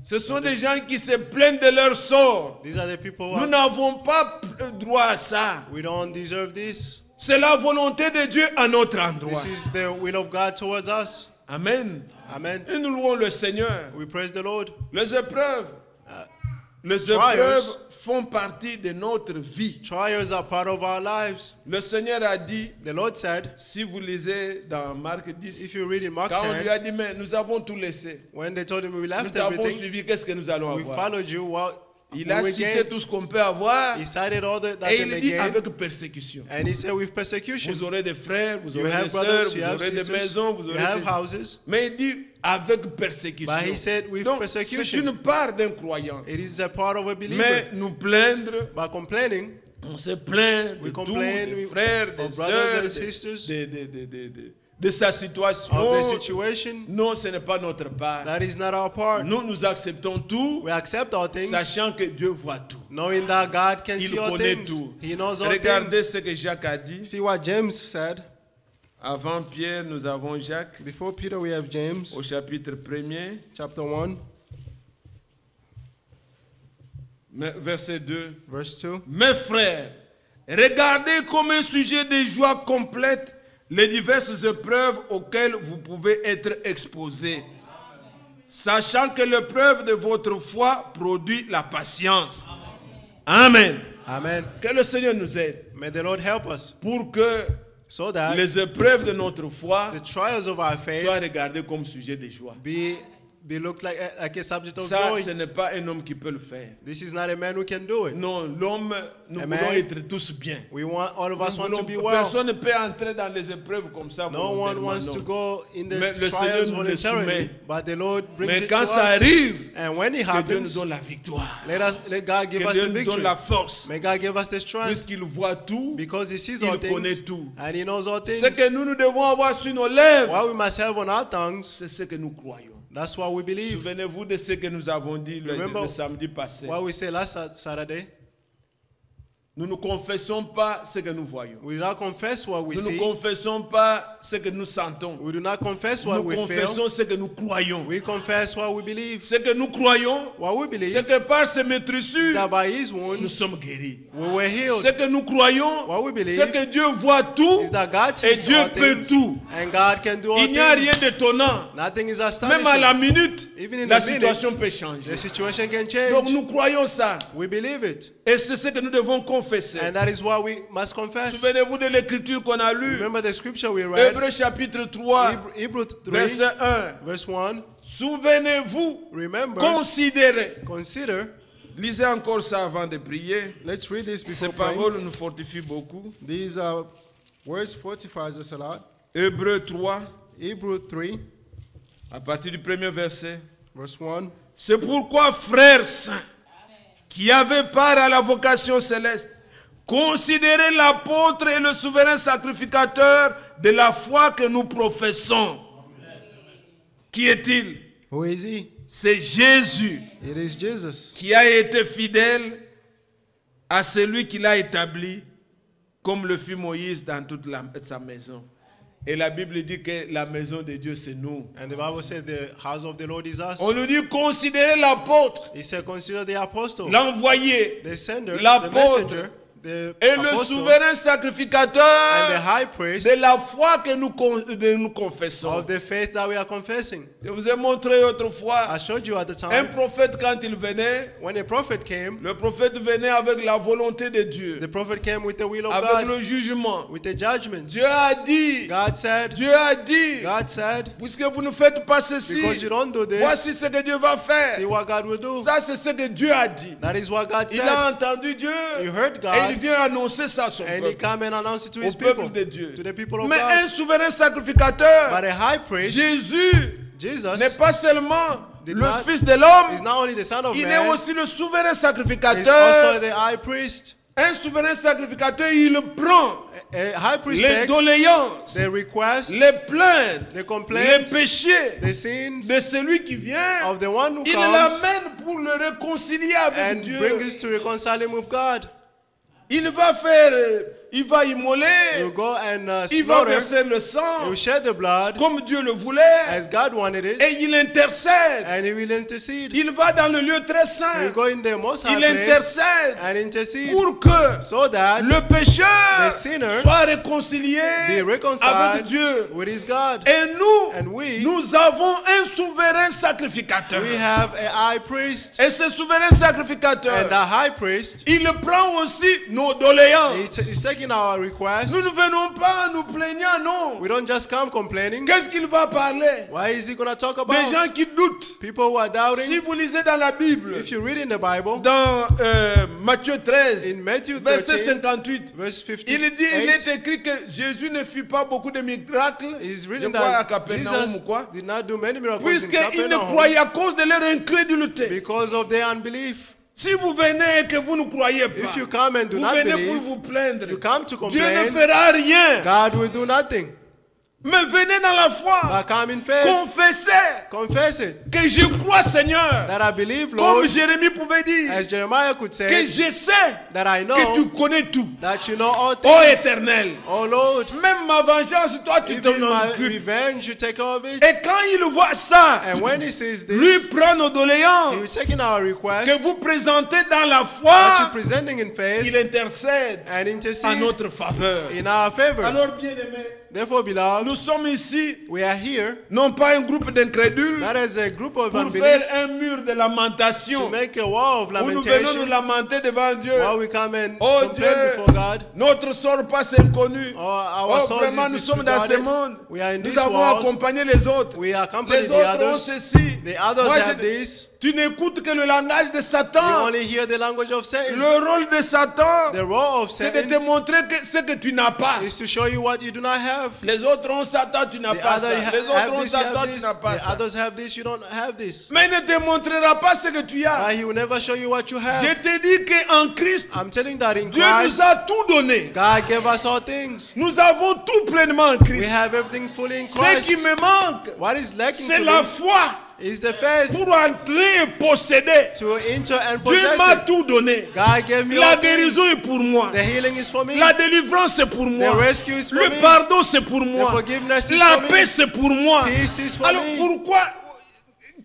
Ce sont des gens qui se plaignent de leur sort. These are the people who Nous n'avons pas droit à ça. we don't deserve this. C'est la volonté de Dieu à notre endroit. This is the will of God towards us. Amen. Amen. Et nous louons le Seigneur. We praise the Lord. Les épreuves font partie de notre vie. Trials are part of our lives. Le Seigneur a dit, The Lord said, si vous lisez dans Marc 10, if you read in Mark quand on lui 10, a dit, mais nous avons tout laissé. when they told him we Nous left t'avons everything, suivi, qu'est-ce que nous allons we avoir? followed you, what Il will a we cité gain? tout ce qu'on peut avoir. He cited all that Et they il may dit gain. avec persécution. And he said with persecution. Vous aurez des frères, vous You aurez have des sœurs, brothers, vous you have aurez des sisters, maisons, vous you aurez have des... houses. Mais il dit avec persécution. But he said with Donc, persecution. c'est une part d'un croyant. It is a part of a believer. Mais nous plaindre, By complaining, on se plaint de we tout, complain des frères, of des brothers sœurs, and sisters, de sa situation. of the situation. Non, ce n'est pas notre part. That is not our part. Nous acceptons tout, We accept all things, sachant que Dieu voit tout. knowing that God can Il see all connaît things. tout. He knows all Regardez things. ce que Jacques a dit. See what James said. Avant Pierre, nous avons Jacques Before Peter, we have James, au chapitre 1er, chapter 1, verset 2. verse 2. Mes frères, regardez comme un sujet de joie complète les diverses épreuves auxquelles vous pouvez être exposés, sachant que l'épreuve de votre foi produit la patience. Amen. Amen. Que le Seigneur nous aide May the Lord help us pour que so that les épreuves de notre foi the trials of our faith soient regardées comme sujet de joie. be looked like a subject of Ça, joy. ce n'est pas un homme qui peut le faire. This is not a man who can do it. Non, l'homme, nous Amen. voulons être tous bien. All of us Nous want to voulons- be well. Personne ne peut entrer dans les épreuves comme ça. No one volontairement, wants non. to go in the Mais le trials Seigneur nous les voluntarily, soumet. but the Lord brings Mais it quand to ça us. arrive, And when it que Dieu nous happens, donne la victoire. let God give Que us Dieu the nous donne victory. la force. May God give us the strength, Puisqu'il voit tout, because He sees il all connaît things tout. and He knows all Ce things. que nous devons avoir sur nos lèvres, What we must have on our tongues, c'est ce que nous croyons. that's what we believe. Souvenez-vous de ce que nous avons dit le Remember samedi passé. What we said last Saturday, Nous ne confessons pas ce que nous voyons. We do not confess what we Nous ne see. confessons pas ce que nous sentons. We do not confess what Nous we feel. confessons ce que nous croyons. We confess what we believe. Ce que nous croyons, What we believe c'est que par ses meurtrissures, that by His nous wounds sommes guéris. we were healed. Ce que nous croyons, What we believe c'est que Dieu voit tout is that God et sees Dieu all peut things tout. and God can do all Il n'y a rien things. d'étonnant. Nothing is Même à la astonishing. minute, Even in la the situation minutes, peut changer. the situation can Donc change. nous croyons ça. We believe it. Et c'est ce que nous devons confesser. And that is what we must confess. Souvenez-vous de l'écriture qu'on a lue. Remember the scripture we read, Hébreux chapitre 3, Hebrews 3, verset 1. verse 1. Souvenez-vous, Remember, considérez. consider. Lisez encore ça avant de prier. Let's read this Ces before praying. paroles nous fortifient beaucoup. These words fortifies us a lot. Hébreux 3, Hebrews 3, à partir du premier verset. verse 1. C'est pourquoi, frères saints, qui avaient part à la vocation céleste, considérez l'apôtre et le souverain sacrificateur de la foi que nous professons. Qui est-il? Who is he? C'est Jésus It is Jesus, qui a été fidèle à celui qui l'a établi, comme le fit Moïse dans toute sa maison. Et la Bible dit que la maison de Dieu, c'est nous. and the Bible said the house of the Lord is us. On nous dit considérez l'apôtre, He said, consider the apostle, l'envoyé, the sender, the l'apôtre, messenger, the et le apostle, souverain and the sacrificateur high priest de la foi que nous confessons. of the faith that we are confessing. Je vous ai montré autrefois, I showed you at the un time, prophète quand il venait, when a prophet came, le prophète venait avec la volonté de Dieu, the prophet came with the will of avec God, le jugement. with the judgment. Dieu a dit, God said, puisque vous ne faites pas ceci, because you don't do this, voici ce que Dieu va see faire. what God will do. Ça, c'est ce que Dieu a dit. That is what God Il a said. entendu Dieu You heard et il God, vient annoncer ça à son and he peuple, come and announce it to au his peuple people, de Dieu. to the people of Mais un God. souverain sacrificateur, But a high priest, Jésus, Jesus, n'est pas seulement did le not- Fils de l'homme, is not only the son of il est man, aussi le souverain he's also sacrificateur. the high priest. Un souverain sacrificateur, il prend A high priest les takes doléances, the request, les plaintes, the les complaints, péchés the sins de celui qui vient. of the one who Il comes l'amène pour le réconcilier avec and Dieu. brings us to reconcile him with God. Il va faire, il va immoler, You go and il va slaughter, verser le you sang shed the blood comme Dieu le voulait as God wanted it, et il intercède. and he will intercede. Il va dans le lieu très You saint, go in the most high il place intercède and intercede pour que so that le pécheur the sinner soit réconcilié be avec reconciled Dieu. with his God. Et And we- nous avons un souverain sacrificateur. We have a high priest, Et ce souverain and sacrificateur, the high priest, il prend aussi nos doléances. he's taking our request. Nous ne venons pas nous plaignant, non. We don't just come complaining. Qu'est-ce qu'il va parler? Why is he going to talk Des about? gens qui doutent. People who are Si doubting. vous lisez dans la Bible, If you read in the Bible, dans Matthieu 13, in Matthew verset 13, 58, verse il est 58, écrit que Jésus ne fit pas beaucoup de miracles, it's je written crois à that Capernaum Jesus ou quoi, did not do many miracles in puisqu'ils ne Capernaum croyaient à cause de leur incrédulité. because of their unbelief. Si vous venez et que vous ne croyez pas, If you come and do vous not venez believe, pour vous plaindre, you come to Dieu ne complain, fera rien. God will do nothing. Mais venez dans la foi, But come in faith, confessez confess it, que je crois, Seigneur, that I believe, comme Lord, Jérémie pouvait dire, as Jeremiah could que say, je sais that I que tu know connais tout. that you know all Ô things. Éternel, Oh Lord, même ma vengeance, toi tu t'en even my occupes. revenge, you take care of it. Et quand il voit ça, And when he sees lui this, prend nos he is doléances taking our que request vous présentez dans la that foi, you're presenting in il faith intercède and à intercede notre faveur. in our favor. Alors, bien aimé, Therefore, beloved, nous sommes ici, we are here non pas un groupe d'incrédules, not as a group of pour unbelief faire un mur de to lamentation make a wall of où nous venons nous lamentation lamenter devant Dieu. while we come and Oh complain Dieu, before God. notre sort passe inconnu. Oh, our Oh, souls vraiment, nous is sommes dans ce disregarded. monde. We are in Nous this avons world. accompagné les autres. We accompany Les the autres ont others. ceci. The others Moi, have this. tu n'écoutes que le langage de You Satan. only hear the language of Satan. Le rôle de Satan, The role of c'est de te Satan montrer que ce que tu n'as pas. is to show you what you do not have. Les autres ont ça, toi tu n'as The pas ça. other Les autres have ont this, ça, you toi have tu this. n'as pas The ça. others have this, you don't have this. Mais il ne te montrera pas ce que tu as. He will never show you what you Je have. te dis qu'en Christ, I'm telling that in Dieu nous Christ, a tout donné. God gave us all things. Nous avons tout pleinement en We Christ. have everything fully in Ce Christ. qui me manque, What is lacking c'est to la me foi. is the faith pour entrer et posséder. to enter and Dieu possess m'a it. tout donné. God gave me La all things. guérison est pour moi. The healing is for me. La délivrance c'est pour moi. The rescue is for Le me. pardon c'est pour The moi. forgiveness is La for paix me. c'est pour moi. Peace is for Alors me. pourquoi?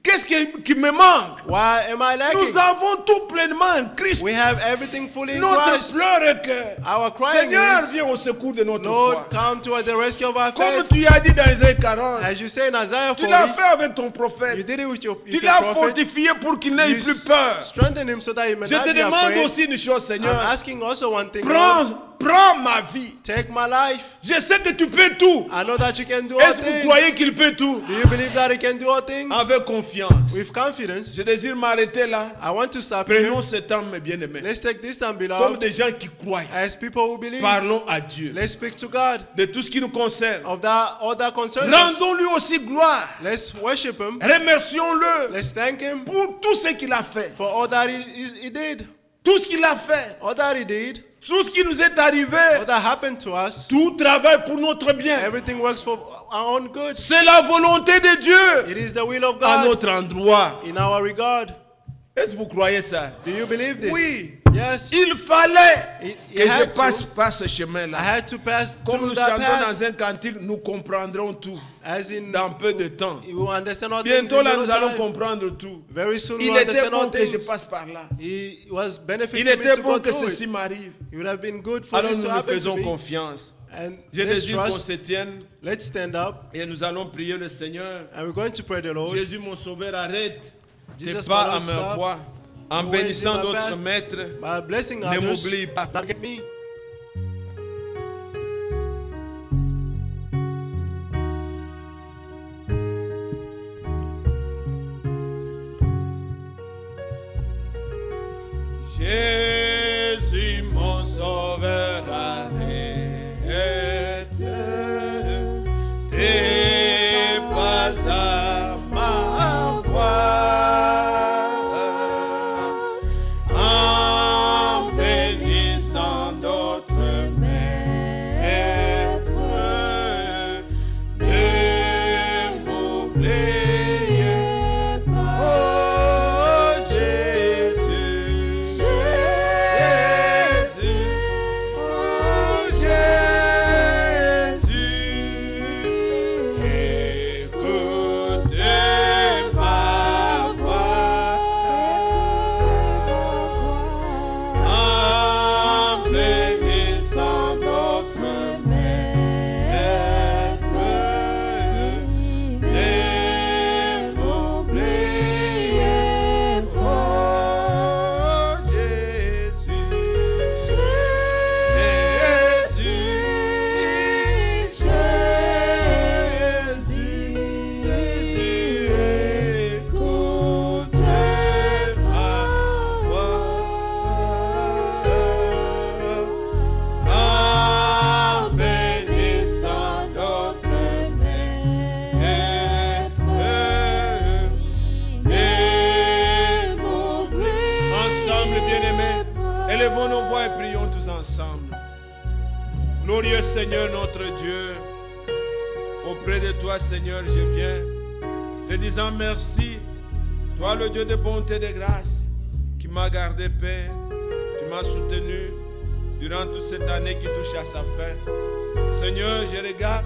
Qu'est-ce qui me manque? Why am I lacking? Nous avons tout pleinement en Christ. We have everything fully in Notre Christ. pleur est que Our crying Seigneur is, viens au secours de notre Lord, foi. come to the rescue of our Comme faith. tu as dit dans Isaïe 40, As you say in Isaiah tu l'as 40, fait avec ton you prophète. did it with your Tu prophet. l'as fortifié pour qu'il n'ait You plus peur. strengthen him so that he may Je not te be demande afraid. aussi une chose, I'm Seigneur. asking also one thing, Lord. Prends ma vie. Take my life. Je sais que tu peux tout. I know that you can do all Est-ce que vous things. croyez qu'il peut tout? Do you believe that he can do all things? Avec confiance. With confidence. Je désire m'arrêter là. I want to stop here. Prenons ce temps, mes bien-aimés. Let's take this time, Comme beloved, des gens qui croient. as people who believe. Parlons à Dieu. Let's speak to God De tout ce qui nous concerne. of that all that concerns us. Rendons-lui aussi gloire. Let's worship him. Remercions-le Let's thank him pour tout ce qu'il a fait. for all that he did. Tout ce qu'il a fait. All that he did. Tout ce qui nous est arrivé. All that happened to us. Tout travaille pour notre bien. Everything works for our own good. C'est la volonté de Dieu It is the will of à God notre endroit. in our regard. Est-ce que vous croyez ça? Do you believe this? Oui. Yes. Il fallait He que je had passe to. par ce I chemin-là. had to pass Comme through nous that chantons path. dans un cantique, nous comprendrons tout As in, dans peu de temps. you will understand all things Bientôt in là, little nous allons time. comprendre tout. Very soon Il we'll était understand bon all que je things. passe par là. It was beneficial Il to me était to bon go que through ceci it. m'arrive. It would have been good for Alors this nous to nous happen to faisons me. confiance. And Je let's désire qu'on trust. se tienne Let's stand up et nous allons prier le Seigneur. and we're going to pray the Lord. Jésus mon sauveur, arrête tes Jesus, pas my à Lord, ma stop. voix. En Your ways in bénissant my d'autres path. maîtres, By blessing ne others, m'oublie pas. not get me. Jésus mon sauveur, arrête tes pas à ma voix. En bénissant d'autres maîtres, ne m'oubliez pas. Oh Jésus, Jésus, oh Jésus, écoutez ma voix. En bénissant d'autres maîtres, ne m'oubliez pas. Oh Jésus, Jésus, écoutez ma voix. En bénissant d'autres maîtres, ne m'oubliez pas. Ensemble, bien-aimés, élevons nos voix et prions tous ensemble. Glorieux Seigneur notre Dieu, auprès de toi Seigneur je viens, te disant merci, toi le Dieu de bonté et de grâce, qui m'a gardé Père, tu m'as soutenu durant toute cette année qui touche à sa fin. Seigneur, je regarde